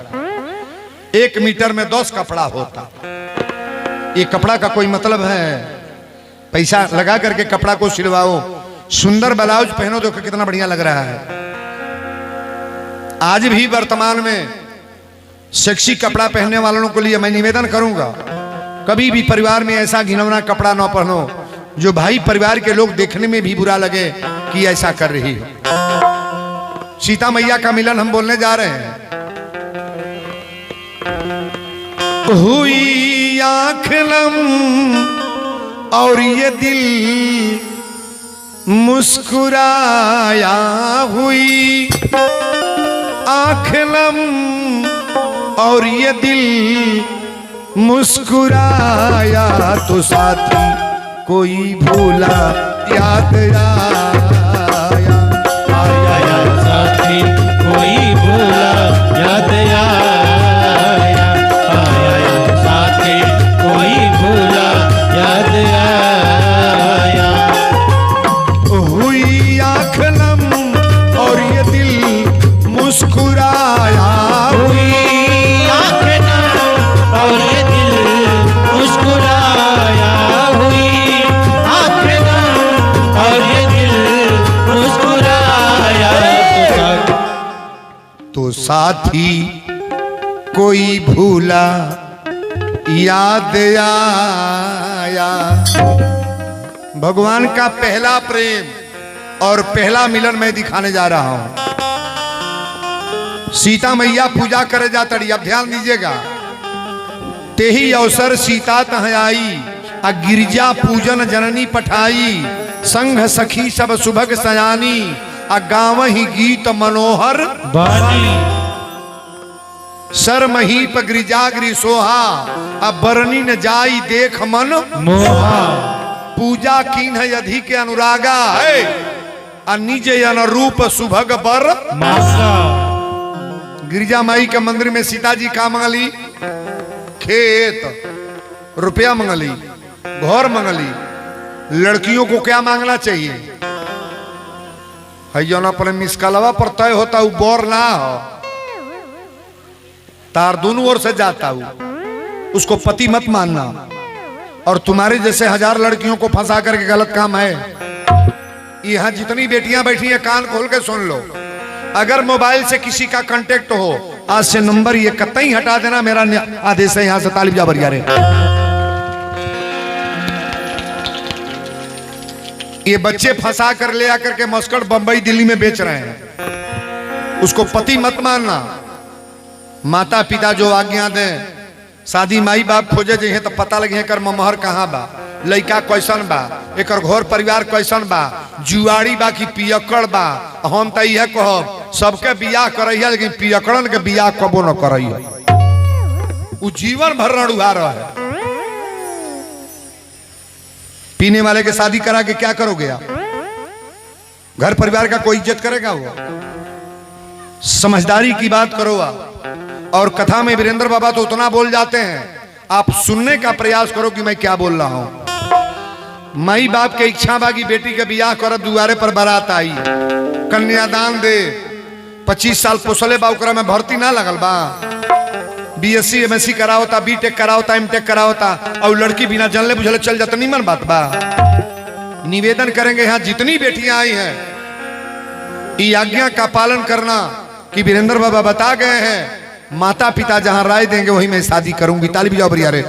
1 मीटर में 10 कपड़ा होता। ये कपड़ा का कोई मतलब है? पैसा लगा करके कपड़ा को सिलवाओ सुंदर ब्लाउज पहनो तो कितना बढ़िया लग रहा है। आज भी वर्तमान में सेक्सी कपड़ा पहनने वालों को लिए मैं निवेदन करूंगा कभी भी परिवार में ऐसा घिनौना कपड़ा न पहनो जो भाई परिवार के लोग देखने में भी बुरा लगे कि ऐसा कर रही हो। सीता मैया का मिलन हम बोलने जा रहे हैं। हुई आँख नम और ये दिल मुस्कुराया। हुई आँख नम और ये दिल मुस्कुराया तो साथी कोई भूला याद आया। आया साथी कोई भूला याद आया। आया साथी कोई भूला याद आया। हुई आँख नम और ये दिल मुस्कुराया। हुई आँख नम और ये दिल मुस्कुराया। हुई आँख नम और ये दिल मुस्कुराया। तो साथी कोई भूला याद आया। भगवान का पहला प्रेम और पहला मिलन मैं दिखाने जा रहा हूं। सीता मैया पूजा करे जातड़ी। अब ध्यान दीजिएगा। तेही अवसर सीता तह आई आ गिरजा पूजन जननी पठाई। संघ सखी सब सुभग सयानी आ गाँव ही गीत मनोहर बानी। सर महीप गिरिजागरी सोहा अब बरनी न जाई देख मन मोहा। पूजा कीन है अधिक अनुरागा है आ निज अनुरूप सुभग बर मांगा। गिरिजा माई के मंदिर में सीता जी का मंगली? खेत रुपया मंगली घर मंगली लड़कियों को क्या मांगना चाहिए? है जो ना अपने मिसकलवा पर तय होता हूँ बोर ना हो, तार दोनों ओर से जाता हूँ, उसको पति मत मानना। और तुम्हारे जैसे 1000 लड़कियों को फंसा करके गलत काम है। यहाँ जितनी बेटियां बैठी हैं कान खोल के सुन लो, अगर मोबाइल से किसी का कांटेक्ट हो, आज से नंबर ये कतई हटा देना, मेरा आदेश है। यहां से तालिब जाबर यारे। ये बच्चे फंसा कर ले आकर के मस्कट बंबई दिल्ली में बेच रहे हैं, उसको पति मत मानना। माता पिता जो आज्ञा दें, शादी माई बाप खोजे जे तो पता लगे कर ममहर कहाँ बा, लड़का कैसन बा, एक घर परिवार कैसन बा, जुआड़ी बा कि पियकड़ बा। हम तो यह कहब सबके बियाह करैया, लेकिन पियकड़न के बियाह कबो न करैया, वो जीवन भर रणुआ रहे। पीने वाले के शादी करा के क्या करोगे आप? घर परिवार का कोई इज्जत करेगा वो? समझदारी की बात करो आप। और कथा में वीरेंद्र बाबा तो उतना बोल जाते हैं, आप सुनने का प्रयास करो कि मैं क्या बोल रहा हूं। माई बाप के इच्छा बागी बेटी के बियाह कर, दुआरे पर बारात आई, कन्यादान दे, 25 साल पोसले बा, ओकरा में भर्ती ना लगल बा, BSc MSc करावता, BTech करावता, MTech करावता, और लड़की बिना जानले बुझले चल जाता, निमन बात बा। निवेदन करेंगे यहाँ जितनी बेटियां आई हैं, ये आज्ञा का पालन करना कि वीरेंद्र बाबा बता गए हैं, माता पिता जहां राय देंगे वही मैं शादी करूंगी। ताली बजाओ बढ़िया रे।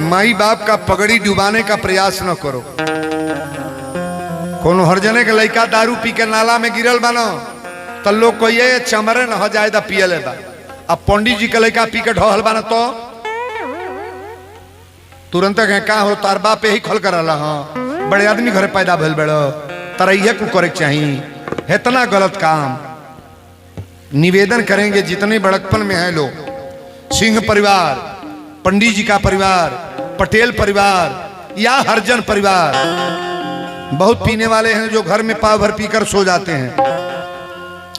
माई बाप का पगड़ी डुबाने का प्रयास न करो। कोनो हर जने के लड़का दारू पी के नाला में गिरल बनो तो लोग को ये चमरे न हो जाए पियले बा। अब पंडित जी के लड़का पी के ढहल बना तो तुरंत का हो, तार बाप ही खोल कर रहा, बड़े आदमी घर पैदा भल बड़ो, तरैया को करे चाहिए, इतना गलत काम। निवेदन करेंगे जितने बड़कपन में है लोग, सिंह परिवार, पंडित जी का परिवार, पटेल परिवार या हरिजन परिवार, बहुत पीने वाले हैं जो घर में पाव भर पीकर सो जाते हैं।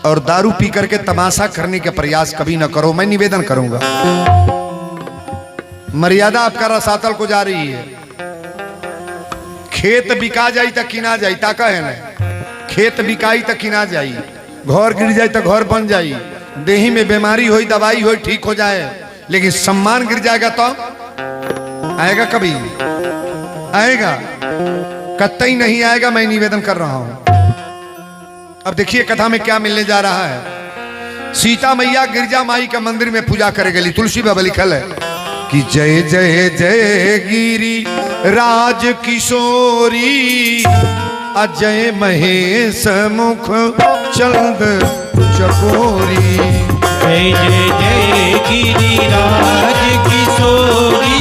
और दारू पी करके तमाशा करने के प्रयास कभी न करो, मैं निवेदन करूंगा। मर्यादा आपका रसातल को जा रही है। खेत बिका जाई तो किना जाई, ताका है ना, खेत बिकाई तो किना जाई, घर गिर जाए तो घर बन जाई, देही में बीमारी हो दवाई हो ठीक हो जाए, लेकिन सम्मान गिर जाएगा तो आएगा? कभी आएगा? कतई नहीं आएगा। मैं निवेदन कर रहा हूं। अब देखिए कथा में क्या मिलने जा रहा है। सीता मैया गिरजा माई का मंदिर में पूजा करे गली। तुलसी बाबा लिखल है कि जय जय जय गिरी राज किशोरी, अजय महेश मुख चंद चकोरी। जय जय जय गिरिराज किशोरी,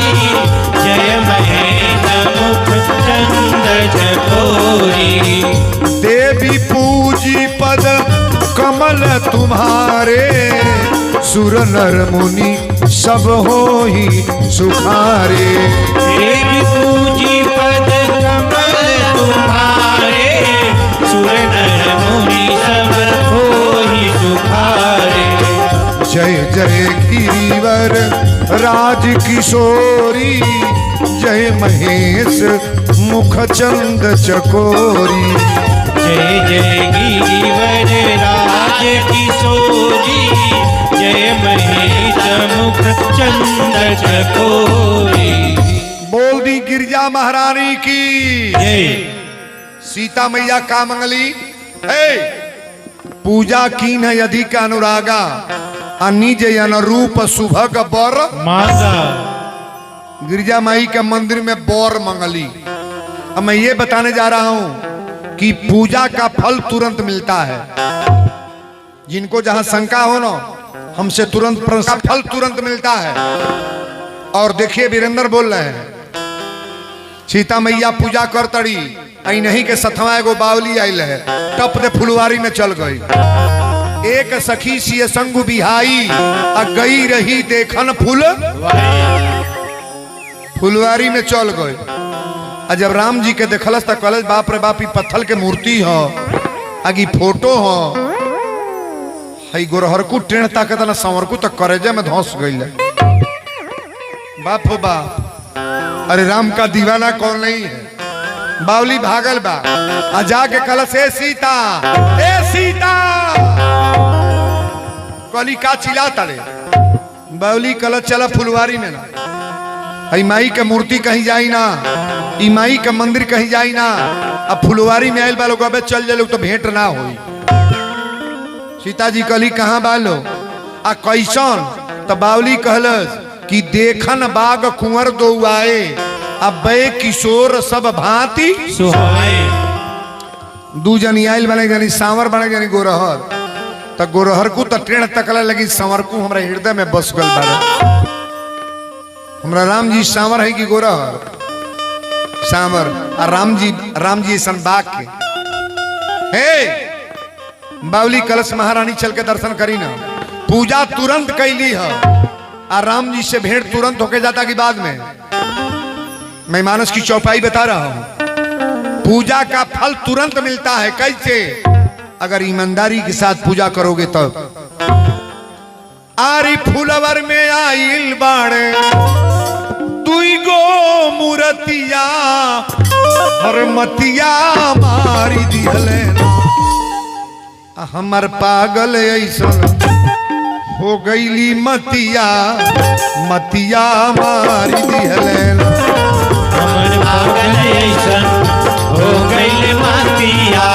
जय महेश मुख चंद चकोरी। देवी पूजी पद कमल तुम्हारे, सुर नर मुनि सब हो ही सुखारे। देवी पूजी पद कमल तुम्हारे, सुर नर मुनि सब हो ही सुखारे। जय जय गिरिवर राज किशोरी, जय महेश मुख चंद चकोरी। जय जय गिरिवर राज किशोरी, जय महेश मुख चंद चकोरी। बोल दी गिरजा महारानी की जय। सीता मैया का मंगली है, पूजा कीन है अधिक अनुरागा, निज अनुरूप सुभग बर मांगा। गिरजा माई के मंदिर में बोर मंगली। अब मैं ये बताने जा रहा हूं कि पूजा का फल तुरंत मिलता है। जिनको जहां शंका हो ना, हमसे तुरंत फल तुरंत मिलता है। और देखिए वीरेंद्र बोल रहे हैं, सीता मैया पूजा कर तड़ी, आई नहीं के सथवा एगो बावली आयल है, टप दे फुलवारी में चल गई। एक सखी सी संग बिहाई, आ गई रही देखन फुलवारी में चल गई। आ जब राम जी के देखलस तो कहलस बाप रे बाप, पत्थर के मूर्ति हो, आगी फोटो हो, हई गोरहरकू टेढ़ ताकत ना संवरकू तो करेजे में धंस गई। बाप हो बा। अरे राम का दीवाना कौन नहीं है। बावली भागल बा आ जाके कल से सीता ए सीता कली का चिल्ला तड़े। बावली कल चला फुलवारी में ना। आई माई के मूर्ति कहीं जाई ना, ई माई का मंदिर कहीं जाई ना। अब फुलवारी में आयल बालो अबे चल जाए तो भेंट ना होई। सीता जी कली कहाँ बालो आ कैसन तो बावली कहलस कि देखन बाग कुंवर दो आए अबे किशोर सब भांति सुहाए। दू जनी आयल बने जानी सांवर बने जानी गोरहर। तो गोरहर को तो ट्रेन तकला लगी, सांवर को हमरा हृदय में बस गल बारे। हमरा राम जी सांवर है कि गोरहर सांवर और राम जी सन बाग के हे बावली कलश महारानी चल के दर्शन करी ना। पूजा तुरंत कैली है और राम जी से भेंट तुरंत होके जाता कि बाद में। मैं मानस की चौपाई बता रहा हूं। पूजा का फल तुरंत मिलता है। कैसे? अगर ईमानदारी के साथ पूजा करोगे तब। आरी फुलवर में आइल बाड़े दुई गो मूर्तिया हर मतिया मारी दिहले। हमर पागल ऐसन हो गईली मतिया मतिया मारी दिहले। हमर पागल ऐसन हो गइल मतिया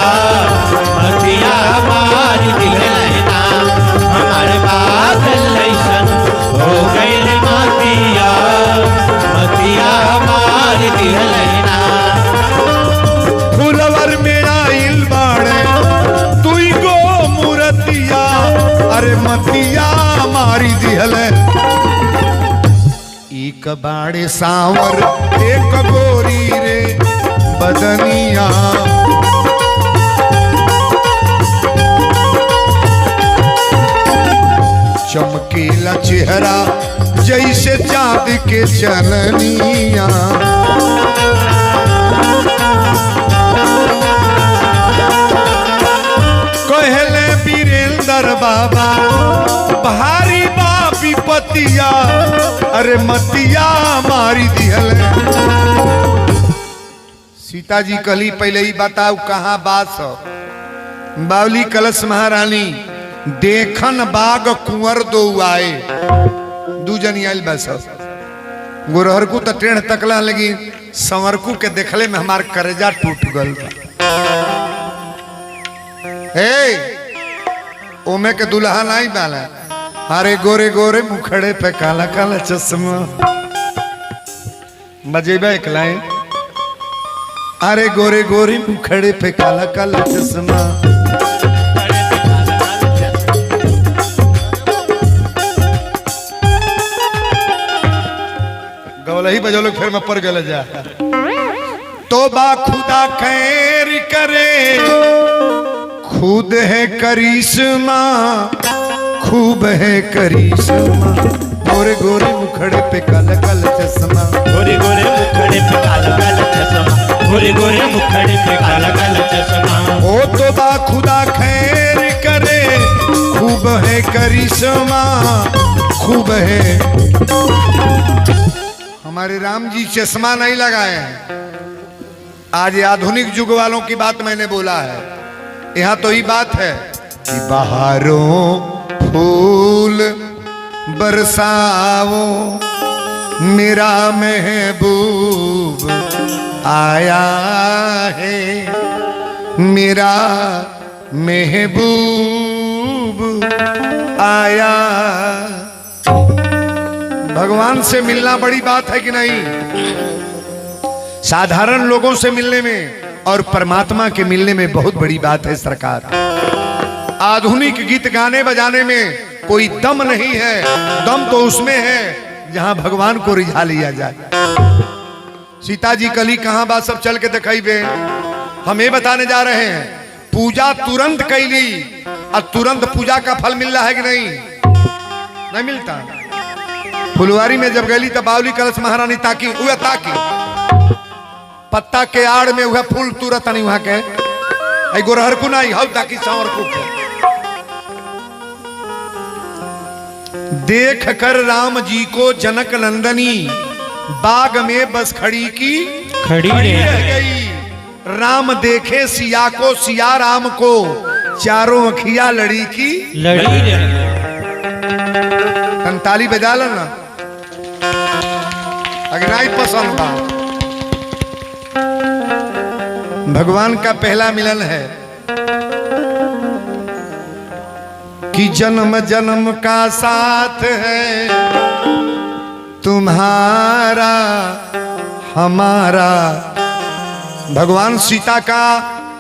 मतिया मार दिहलना। हमर पागल ऐसन हो गइल मतिया मतिया मार दिहलना। फुलवर में आइल बाड़े तुई गो मूर्तिया अरे मतिया मारी दिहले। एक बाड़े सांवर एक गोरी रे बदनिया। चमकीला चेहरा जैसे चाँद के चननिया। कहले वीरेंद्र बाबा भारी बा विपतिया अरे मतिया मारी दिहले। सीता जी कहली पहले ही बताओ कहाँ बात हो। बावली कलश महारानी देखन बाग कुंवर दो आए दू जनी आयल बस। गोरहर को तो ट्रेन तकला लगी, संवरकू के देखले में हमार करेजा टूट गल। ओमे के दुल्हा नहीं बाला। अरे गोरे गोरे मुखड़े पे काला काला चश्मा। बजेबा एक लाइन। अरे गोरे गोरे मुखड़े पे काला काला चश्मा। गवला ही बजो लोग फिर मैं पर गल जा। तो बा खुदा खैर करे खुद है करिश्मा खूब है करिश्मा। गोरे गोरे मुखड़े पे काला काला चश्मा। गोरे गोरे मुखड़े पे काला काला चश्मा। गोरे गोरे मुखड़े पे काला काला चश्मा। ओ तो बा खुदा खैर करे खूब है करिश्मा खूब है। हमारे राम जी चश्मा नहीं लगाए हैं। आज आधुनिक युग वालों की बात मैंने बोला है। यहाँ तो ही बात है कि बहारों फूल बरसाओ मेरा महबूब आया है। मेरा महबूब आया। भगवान से मिलना बड़ी बात है कि नहीं? साधारण लोगों से मिलने में और परमात्मा के मिलने में बहुत बड़ी बात है सरकार। आधुनिक गीत गाने बजाने में कोई दम नहीं है। दम तो उसमें है जहां भगवान को रिझा लिया जाए। सीता जी कली कहां बात सब चल के दिखाई बे। हम ये बताने जा रहे हैं पूजा तुरंत कैली और तुरंत पूजा का फल मिल रहा है कि नहीं? नहीं मिलता। फुलवारी में जब गई तो बावली कलश महारानी ताकी वह ताकी पत्ता के आड़ में वह फूल तुरंत नहीं वहां के गोरहर को नहीं हव ताकि सांवर को देख कर राम जी को जनक नंदनी बाग में बस खड़ी की खड़ी रह गई। राम देखे सिया को, सिया राम को, चारों अखिया लड़ी की लड़ी रही। ताली बजा लेना अगर नहीं पसंद बा। भगवान का पहला मिलन है कि जन्म जन्म का साथ है तुम्हारा हमारा। भगवान सीता का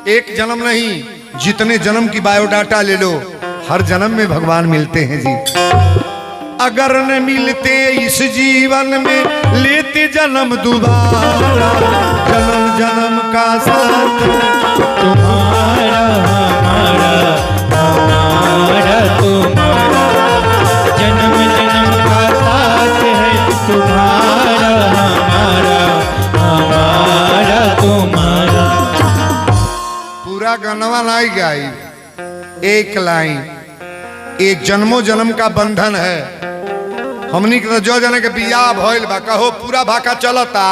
एक जन्म नहीं, जितने जन्म की बायोडाटा ले लो, हर जन्म में भगवान मिलते हैं जी। अगर न मिलते इस जीवन में लेते जन्म दोबारा। जन्म जन्म का साथ तुम्हारा हमारा, हमारा तुम्हारा, जन्म जन्म का साथ है तुम्हारा हमारा, हमारा तुम्हारा। पूरा गनवा नहीं गाई, एक लाइन। एक जन्मों जन्म का बंधन है। हमनी के जो जने के बियाह भइल बा, कहो पूरा भाका चलता।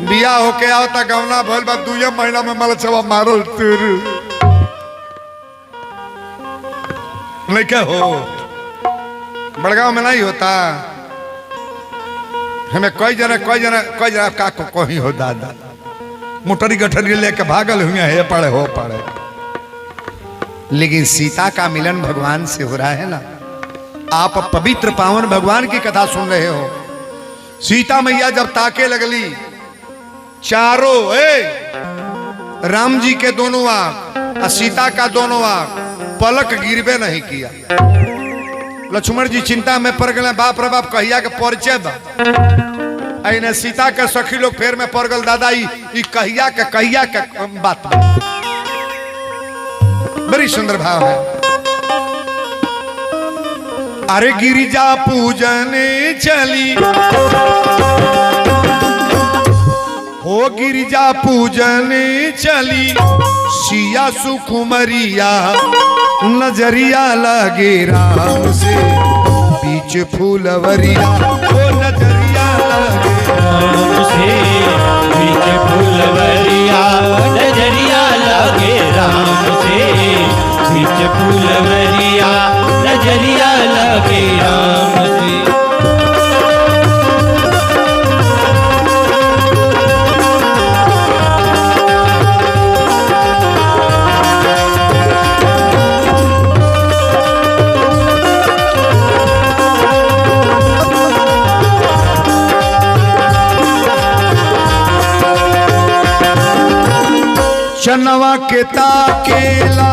बियाह होके आवता, गवना भइल बा, 2 महीना में मल छवा मारल तुर नहीं क्या हो। बड़गांव में नहीं होता। हमें कोई जना का कहीं हो दादा मोटरी गठरी लेके भागल हुए है पड़े हो पड़े। लेकिन सीता का मिलन भगवान से हो रहा है ना। आप पवित्र पावन भगवान की कथा सुन रहे हो। सीता मैया जब ताके लगली, चारों राम जी के दोनों आंख और सीता का दोनों आंख पलक गिरबे नहीं किया। लक्ष्मण जी चिंता में पड़ गए, बाप रे बाप कहिया के परिचय बा। अने सीता के सखी लोग फेर में पड़ गल, दादा ई कहिया के बात बा। बड़ी सुंदर भाव है। अरे गिरिजा पूजने चली हो, गिरिजा पूजने चली सिया सुकुमरिया। नजरिया लगे राम से बीच फूलवरिया। ओ नजरिया लगे राम से बीच फूलवरिया। नजरिया लगे राम से बीच फूलवरिया। नजरिया लगे राम से। चनवा के ताकेला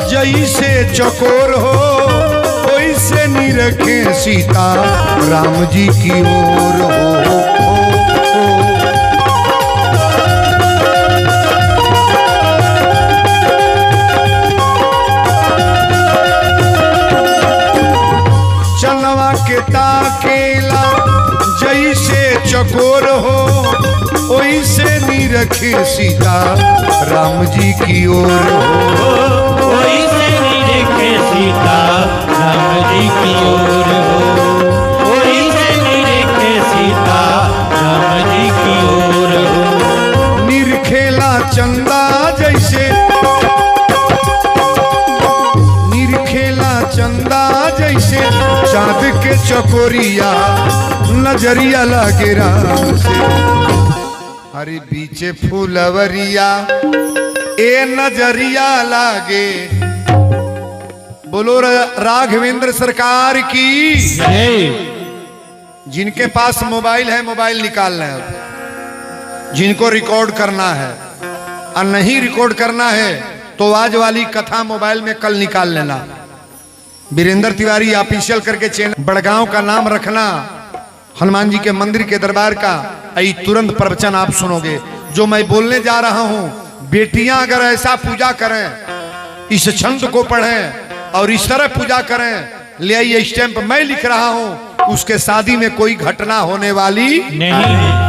जैसे चकोर हो, वैसे निरखे सीता राम जी की ओर हो। चनवा के ताकेला जैसे चकोर हो, वैसे निरखे सीता राम जी की ओर हो। वैसे निरखे सीता राम जी की ओर हो। वैसे निरखे सीता राम जी की ओर हो। निरखेला चंदा जैसे, निरखेला चंदा जैसे चाँद के चकोरिया। नजरिया लगे राम से हरी बीचे फूलवरिया। ए नजरिया लागे। बोलो राघवेंद्र सरकार की। जिनके पास मोबाइल है, मोबाइल निकालना है। जिनको रिकॉर्ड करना है और नहीं रिकॉर्ड करना है तो आज वाली कथा मोबाइल में कल निकाल लेना। वीरेंद्र तिवारी ऑफिशियल करके चैनल, बड़गांव का नाम रखना, हनुमान जी के मंदिर के दरबार का। तुरंत प्रवचन आप सुनोगे जो मैं बोलने जा रहा हूं। बेटियां अगर ऐसा पूजा करें, इस छंद को पढ़ें और इस तरह पूजा करें, ले आइए स्टैंप मैं लिख रहा हूं, उसके शादी में कोई घटना होने वाली नहीं है।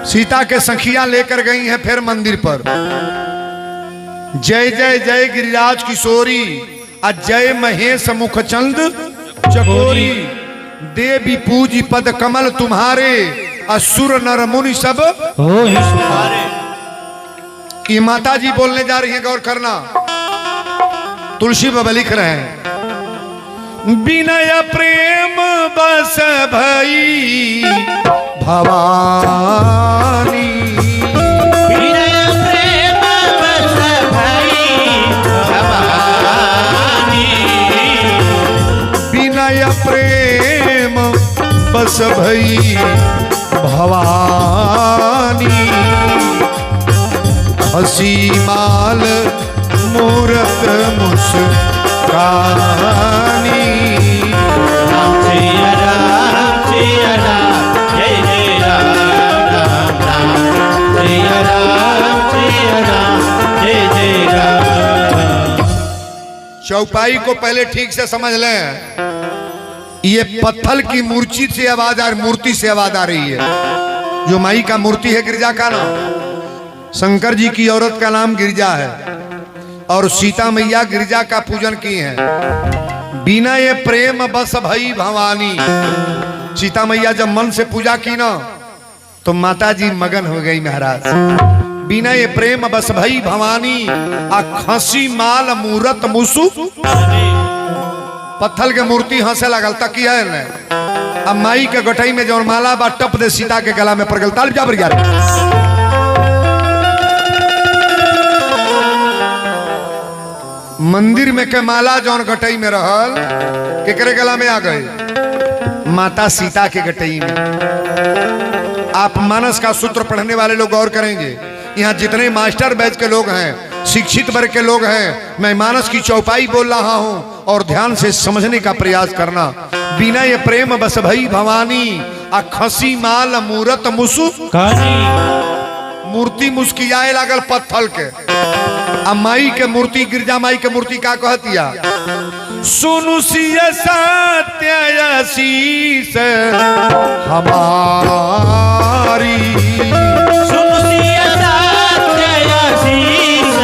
सीता के सखियां लेकर गई हैं फिर मंदिर पर। जय जय जय गिरिराज किशोरी आ जय महेश मुखचंद चकोरी। देवी पूजी पद कमल तुम्हारे असुर नर मुनि सब हो ही सुपारे। की माता जी बोलने जा रही हैं, गौर करना। तुलसी बाबा लिख रहे हैं, विनय प्रेम बस भई भवानी। विनय प्रेम बस भई भवानी। विनय प्रेम बस भई भवानी। हसी माल मूरत मुस्कानी। राम सिया राम सिया राम जय जय राम राम राम। सिया राम जय जय राम। चौपाई को पहले ठीक से समझ लें। ये पत्थर की मूर्ति से आवाज आ रही, मूर्ति से आवाज आ रही है। जो माई का मूर्ति है गिरजा का नाम, शंकर जी की औरत का नाम गिरजा है और सीता मैया गिरजा का पूजन की है। बिना ये प्रेम बस भई भवानी। सीता मैया जब मन से पूजा की ना तो माता जी मगन हो गई महाराज। बिना ये प्रेम बस भई भवानी आ खसी माल मूरत मुसु। पत्थर के मूर्ति हंसे लगल तकिया ने। अब माई के गठई में जौन माला बा टप दे सीता के गला में पड़ गल। ताल जा बरिया मंदिर में के माला जौन गटई में रहल केकरे गला में आ गए, माता सीता के गटई में। आप मानस का सूत्र पढ़ने वाले लोग गौर करेंगे, यहाँ जितने मास्टर बैच के लोग हैं, शिक्षित वर्ग के लोग हैं, मैं मानस की चौपाई बोल रहा हूँ और ध्यान से समझने का प्रयास करना। बिना ये प्रेम बस भई भवानी आ खसी माल मूरत मुसु। मूर्ति मुस्कियाए लागल पत्थर के। आ माई के मूर्ति, गिरजा माई के मूर्ति का कहतिया, सुनु सिया सत्य आशीष हमारी। सुनु सिया सत्य आशीष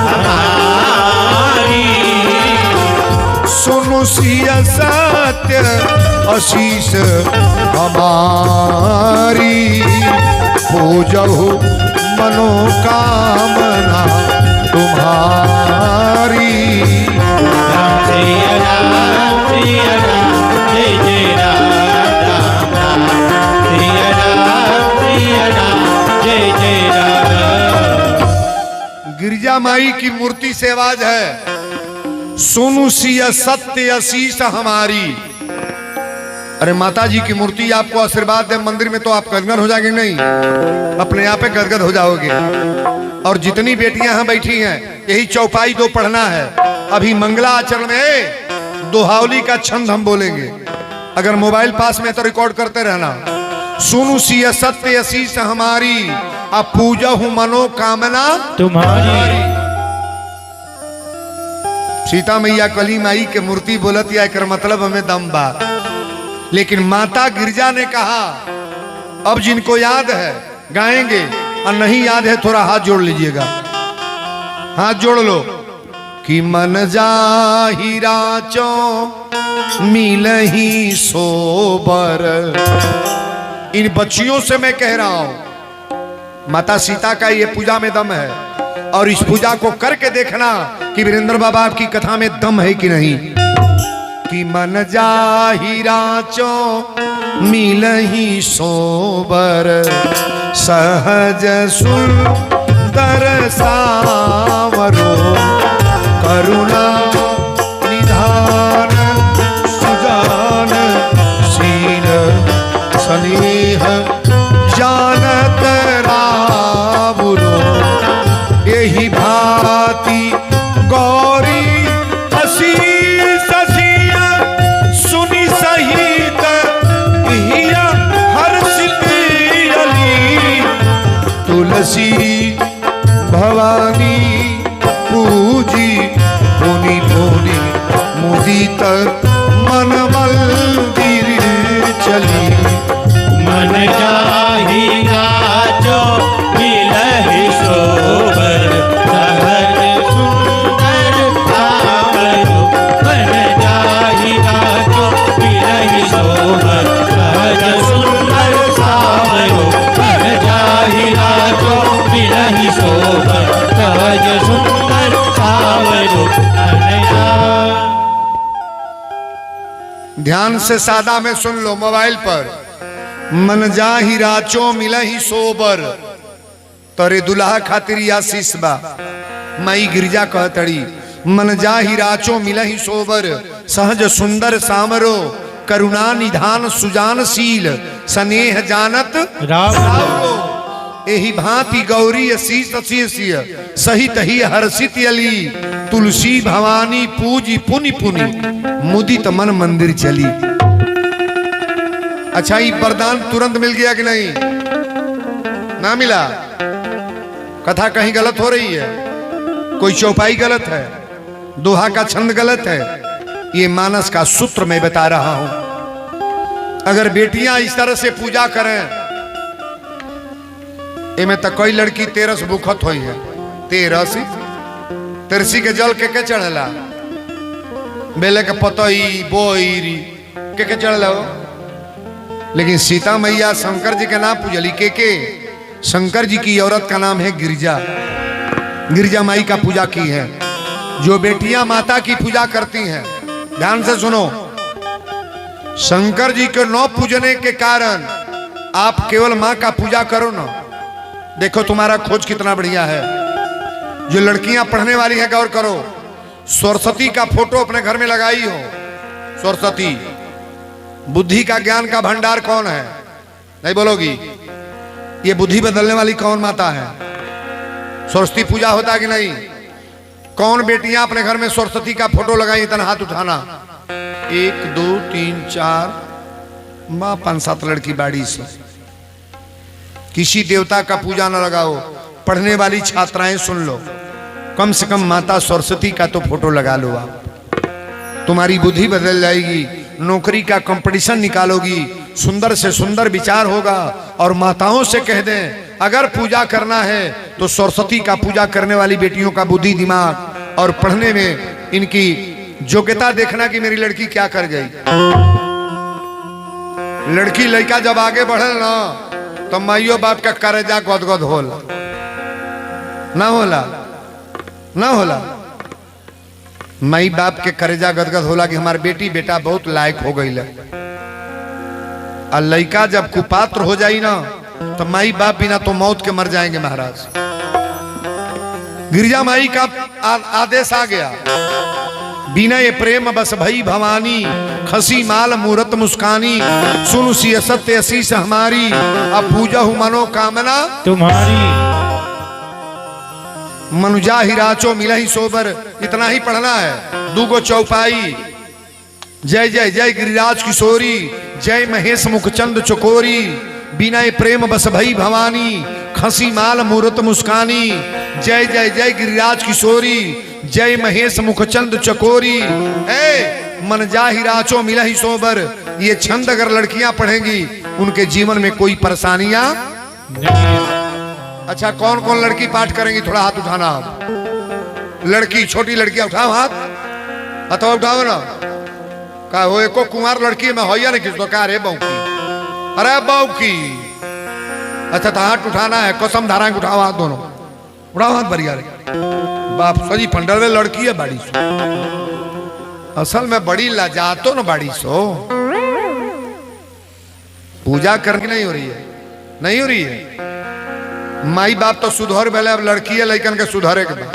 हमारी। सुनु सिया सत्य आशीष हमारी। पूजहु मनोकामना तुम्हारी। राम सिया राम जय जय राम राम राम। सिया राम जय जय राम। गिरजा माई की मूर्ति से आवाज है, सुनु सिया सत्य आशीष हमारी। अरे माता जी की मूर्ति आपको आशीर्वाद दे मंदिर में तो आप गदगद हो जाएंगे, नहीं अपने आप पे गदगद हो जाओगे। और जितनी बेटियां यहाँ बैठी हैं, यही चौपाई दो पढ़ना है। अभी मंगला आचरण में दोहावली का छंद हम बोलेंगे। अगर मोबाइल पास में तो रिकॉर्ड करते रहना। सुनु सिया सत्य आशीष हमारी, आ पूजा हूं मनोकामना तुम्हारी। सीता मैया कली माई के मूर्ति बोलत या कर मतलब हमें दम बा। लेकिन माता गिरजा ने कहा, अब जिनको याद है गाएंगे और नहीं याद है थोड़ा हाथ जोड़ लीजिएगा। हाथ जोड़ लो। कि मन जाहिरा चो मिलही सोबर। इन बच्चियों से मैं कह रहा हूं, माता सीता का ये पूजा में दम है और इस पूजा को करके देखना कि वीरेंद्र बाबा आपकी कथा में दम है कि नहीं। कि मन जाहिरा चो मिलही सोबर। सहज सुंदर सावरो करुणा निधान सुजान शील स्नेह जानत रावुरो। यही भांति गौरी हसी ससिया सुनी सहित हिया हर्षित अली। तुलसी भवानी पूजी पुनि पुनि मुदित मन मंदिर चली। मन जाहिरा जो मिलहि सोबर। सहज सोबर सहज सुंदर सावरो कन्हैया। ध्यान से सादा में सुन लो मोबाइल पर। मन जाहि राचो मिलहि सोबर, तोरे दुल्हा खातिर आशीष बा। माई गिरजा कहतड़ी मन जाहि राचो मिलहि सोबर, सहज सुंदर सामरो करुणा निधान सुजानशील, स्नेह जानत रावरो। एहि भांति गौरी शीस शीसिय सहित ही हर्षित अली, तुलसी भवानी पूजी पुनि पुनि मुदित मन मंदिर चली। अच्छा ये वरदान तुरंत मिल गया कि नहीं? ना मिला? कथा कहीं गलत हो रही है, कोई चौपाई गलत है, दोहा का छंद गलत है। ये मानस का सूत्र मैं बता रहा हूं। अगर बेटियां इस तरह से पूजा करें, इनमें तो कोई लड़की तेरस भूखत हुई है। तेरसी के जल के चढ़ला, बेले के पतई बोईरी के चढ़ला हो। लेकिन सीता मैया शंकर जी के नाम पूजली के शंकर जी की औरत का नाम है गिरजा। गिरजा माई का पूजा की है। जो बेटियां माता की पूजा करती हैं, ध्यान से सुनो, शंकर जी को न पूजने के कारण आप केवल मां का पूजा करो ना, देखो तुम्हारा खोज कितना बढ़िया है। जो लड़कियां पढ़ने वाली हैं, गौर करो, सरस्वती का फोटो अपने घर में लगाई हो। सरस्वती बुद्धि का ज्ञान का भंडार कौन है? नहीं बोलोगी? ये बुद्धि बदलने वाली कौन माता है? सरस्वती पूजा होता है कि नहीं? कौन बेटियां अपने घर में सरस्वती का फोटो लगाई? इतना हाथ उठाना। 1 2 3 4 मां 5 7 लड़की बाड़ी से। किसी देवता का पूजा न लगाओ। पढ़ने वाली छात्राएं सुन लो, कम से कम माता सरस्वती का तो फोटो लगा लो। आप तुम्हारी बुद्धि बदल जाएगी, नौकरी का कंपटीशन निकालोगी, सुंदर से सुंदर विचार होगा। और माताओं से कह दें, अगर पूजा करना है तो सरस्वती का पूजा करने वाली बेटियों का बुद्धि दिमाग और पढ़ने में इनकी योग्यता देखना कि मेरी लड़की क्या कर गई। लड़की लड़का जब आगे बढ़े ना, तो माइयो बाप का करेजा गदगद होला ना होला? ना होला? माई बाप के करेजा गदगद होला कि हमार बेटी बेटा बहुत लायक हो गई। और लड़का जब कुपात्र हो जाई ना, तो माई बाप बिना तो मौत के मर जाएंगे महाराज। गिरजा माई का आदेश आ गया, विनय प्रेम बस भई भवानी, खसी माल मूरत मुस्कानी, सुन सी सत्य असीस हमारी, अब पूजा हूं मनोकामना तुम्हारी। मनुजा हिराचो मिला ही सोबर, इतना ही पढ़ना है। दूगो चौपाई, जय जय जय गिरिराज किशोरी, जय महेश मुखचंद चकोरी, विनय प्रेम बस भई भवानी, खसी माल मूरत मुस्कानी, जय जय जय गिरिराज किशोरी, जय महेश मुखचंद चकोरी। मन जाहि राचो मिला ही सोबर। ये छंद अगर लड़कियां पढ़ेंगी, उनके जीवन में कोई परेशानियां नहीं। अच्छा, कौन कौन लड़की पाठ करेंगी? थोड़ा हाथ उठाना। लड़की, छोटी लड़कियां उठाओ हाथ, अथवा उठाओ ना। का हो एको कुमार लड़की में होया नहीं किस का? अरे बहू की, अरे बहू की। अच्छा तो हाथ उठाना है, कसम धारा उठाओ हाथ दोनों, उठाओ हाथ बढ़िया रे। बाप सजी पंडल में लड़की है बाड़ी सो, असल में बड़ी लाजातो न बाड़ी सो। पूजा करके नहीं हो रही है, नहीं हो रही है। माई बाप तो सुधर बेले, अब लड़की है लड़कन के सुधरे के बाद,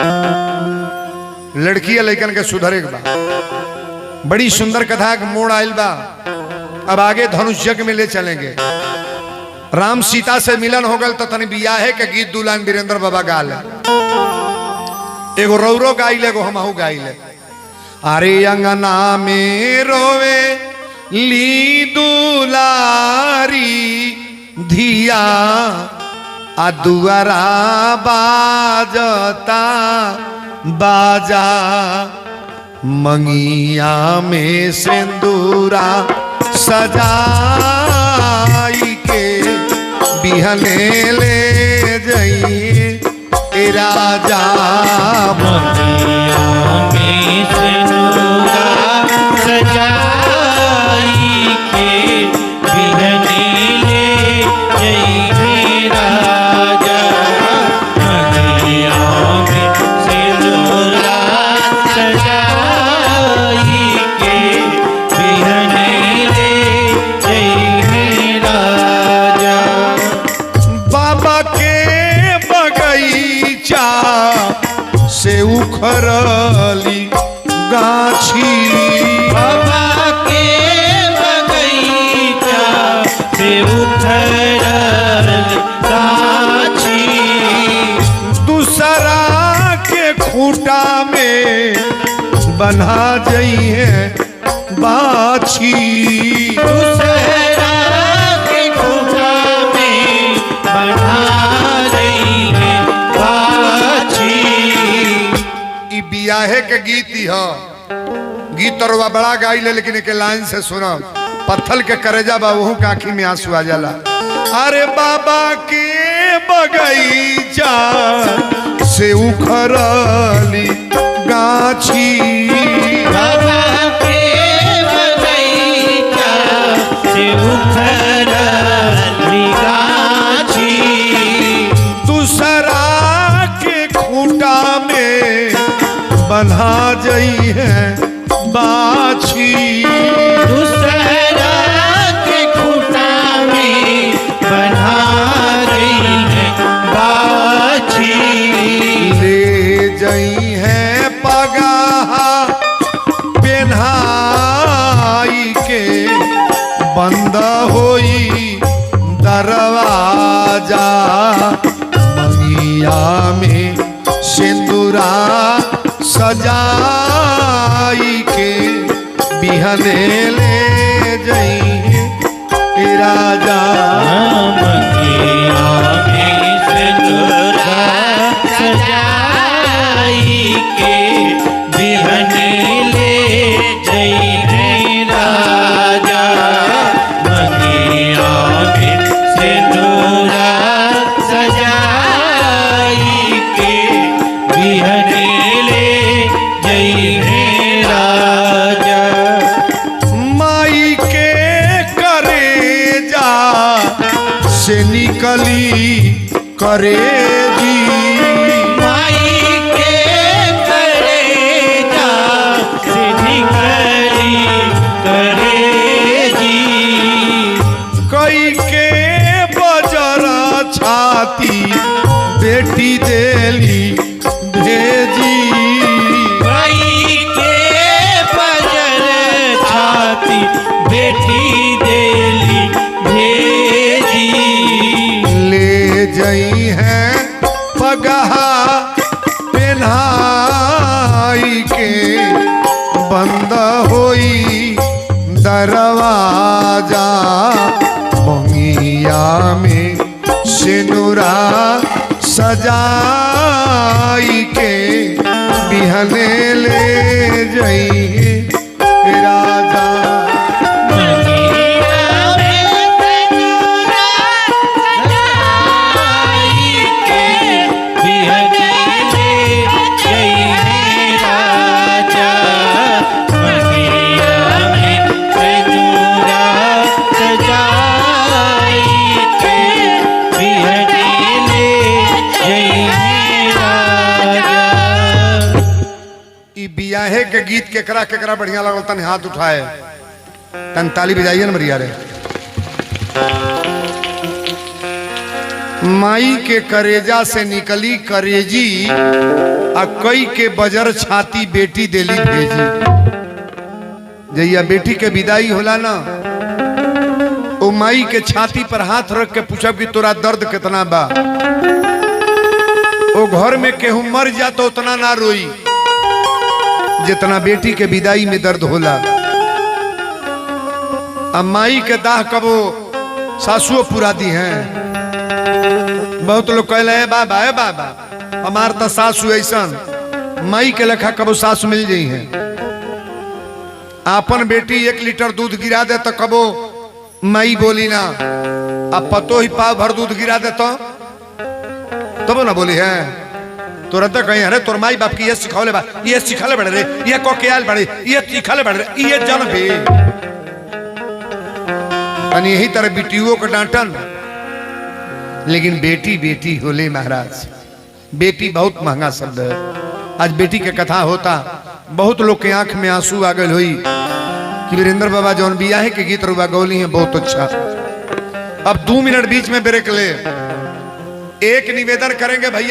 लड़की है लड़कन के सुधरे के बाद। बड़ी सुंदर कथा का मोड़ आयल बा। अब आगे धनुष यज्ञ में ले चलेंगे। राम सीता से मिलन हो गल तो तनी बियाहे के गीत दुल्हन वीरेंद्र बाबा गाल, एगो रौरो गाइल, एगो हमहू गाइल। अरे अंगना में रोवे ली दुलारी धिया, आ दुआरा बाजता बाजा, मंगिया में सिंदूरा सजाई के, बिहने ले जाइए राजा। मंगिया में सिंदूरा सजाई के, बिहने ले जाइए राजा। मंगिया उखड़ली गाछी बाबा के बगीचा से उखड़ल गाछी दूसरा के खूंटा में बन्हा जइहे बाछी दूसरा के खूंटा में बन्हा रही है बाछी। ई बियाहे के गीत ही ह गीत और बड़ा गाई ले लेकिन एक लाइन से सुनो पत्थल के करेजा बा वहू के आँखी में आंसू आ जाला। अरे बाबा के बगीचा से उखड़ली गाछी बाबा के बगीचा से उखड़ली गाछी दूसरा के खूंटा में बन्हा जई है बाछी दूसरा के खूंटा में बन्हा रही है बाछी ले जई है पगाहा पेन्हाई के बंद होई दरवाजा मंगिया में सिंदूरा सजाई के बिहने ले जई राजा मंगिया में सिंदूरा सजाई के बिहने ले जई है राजा मंगिया में सिंदूरा सजाई के बिहने ले जई है राजा माई के करेजा से निकली करेजी माई के करेजा से निकली करेजी कई के बजर छाती बेटी देली भेजी भाई के बजर छाती बेटी देली भेजी ले जई है पगहा पेन्हाई के बंद होई दरवाजा मंगिया में सिनुरा सजाई के बिहने ले जई राजा मंगिया में सिंदूरा सजाई के बिहने ले जई है राजा मंगिया में सिंदूरा सजाई के बिहने ले जई है राजा। ई बियाहे के गीत केकरा केकरा बढ़िया लगल तन हाथ उठाए तन ताली बजाइए ना मरिया रे। माई के करेजा से निकली करेजी आ कई के बजर छाती बेटी देली भेजी। जैया बेटी के विदाई होला ना ओ माई के छाती पर हाथ रख के पूछब कि तोरा दर्द कितना बा। ओ घर में केहू मर जा तो उतना ना रोई जितना बेटी के विदाई में दर्द होला। अब माई के दाह कबो सासुओ पूरा दी हैं। बहुत लोग कहले है बाबा है बाबा हमार तो सासु ऐसन माई के लेखा कबो सासु मिल जाई है। आपन बेटी 1 लीटर दूध गिरा दे तो कबो माई बोली ना। अब पतो ही पाव भर दूध गिरा दे तो तब ना बोली है। तुरंत कहीं अरे तोर माई बाप की ये सिखौले बा ये सिखले बड़े रे ये कोकेयाल बड़े ये सिखले बड़े ये जन भी यही तरह बेटियों को डांटन। लेकिन बेटी बेटी होले महाराज बेटी बहुत महंगा शब्द है। आज बेटी के कथा होता बहुत लोग के आंख में आंसू आ गए हुई कि वीरेंद्र बाबा जौन बियाहे के गीत रुबा गौली है बहुत अच्छा। अब 2 मिनट बीच में ब्रेक ले एक निवेदन करेंगे भैया।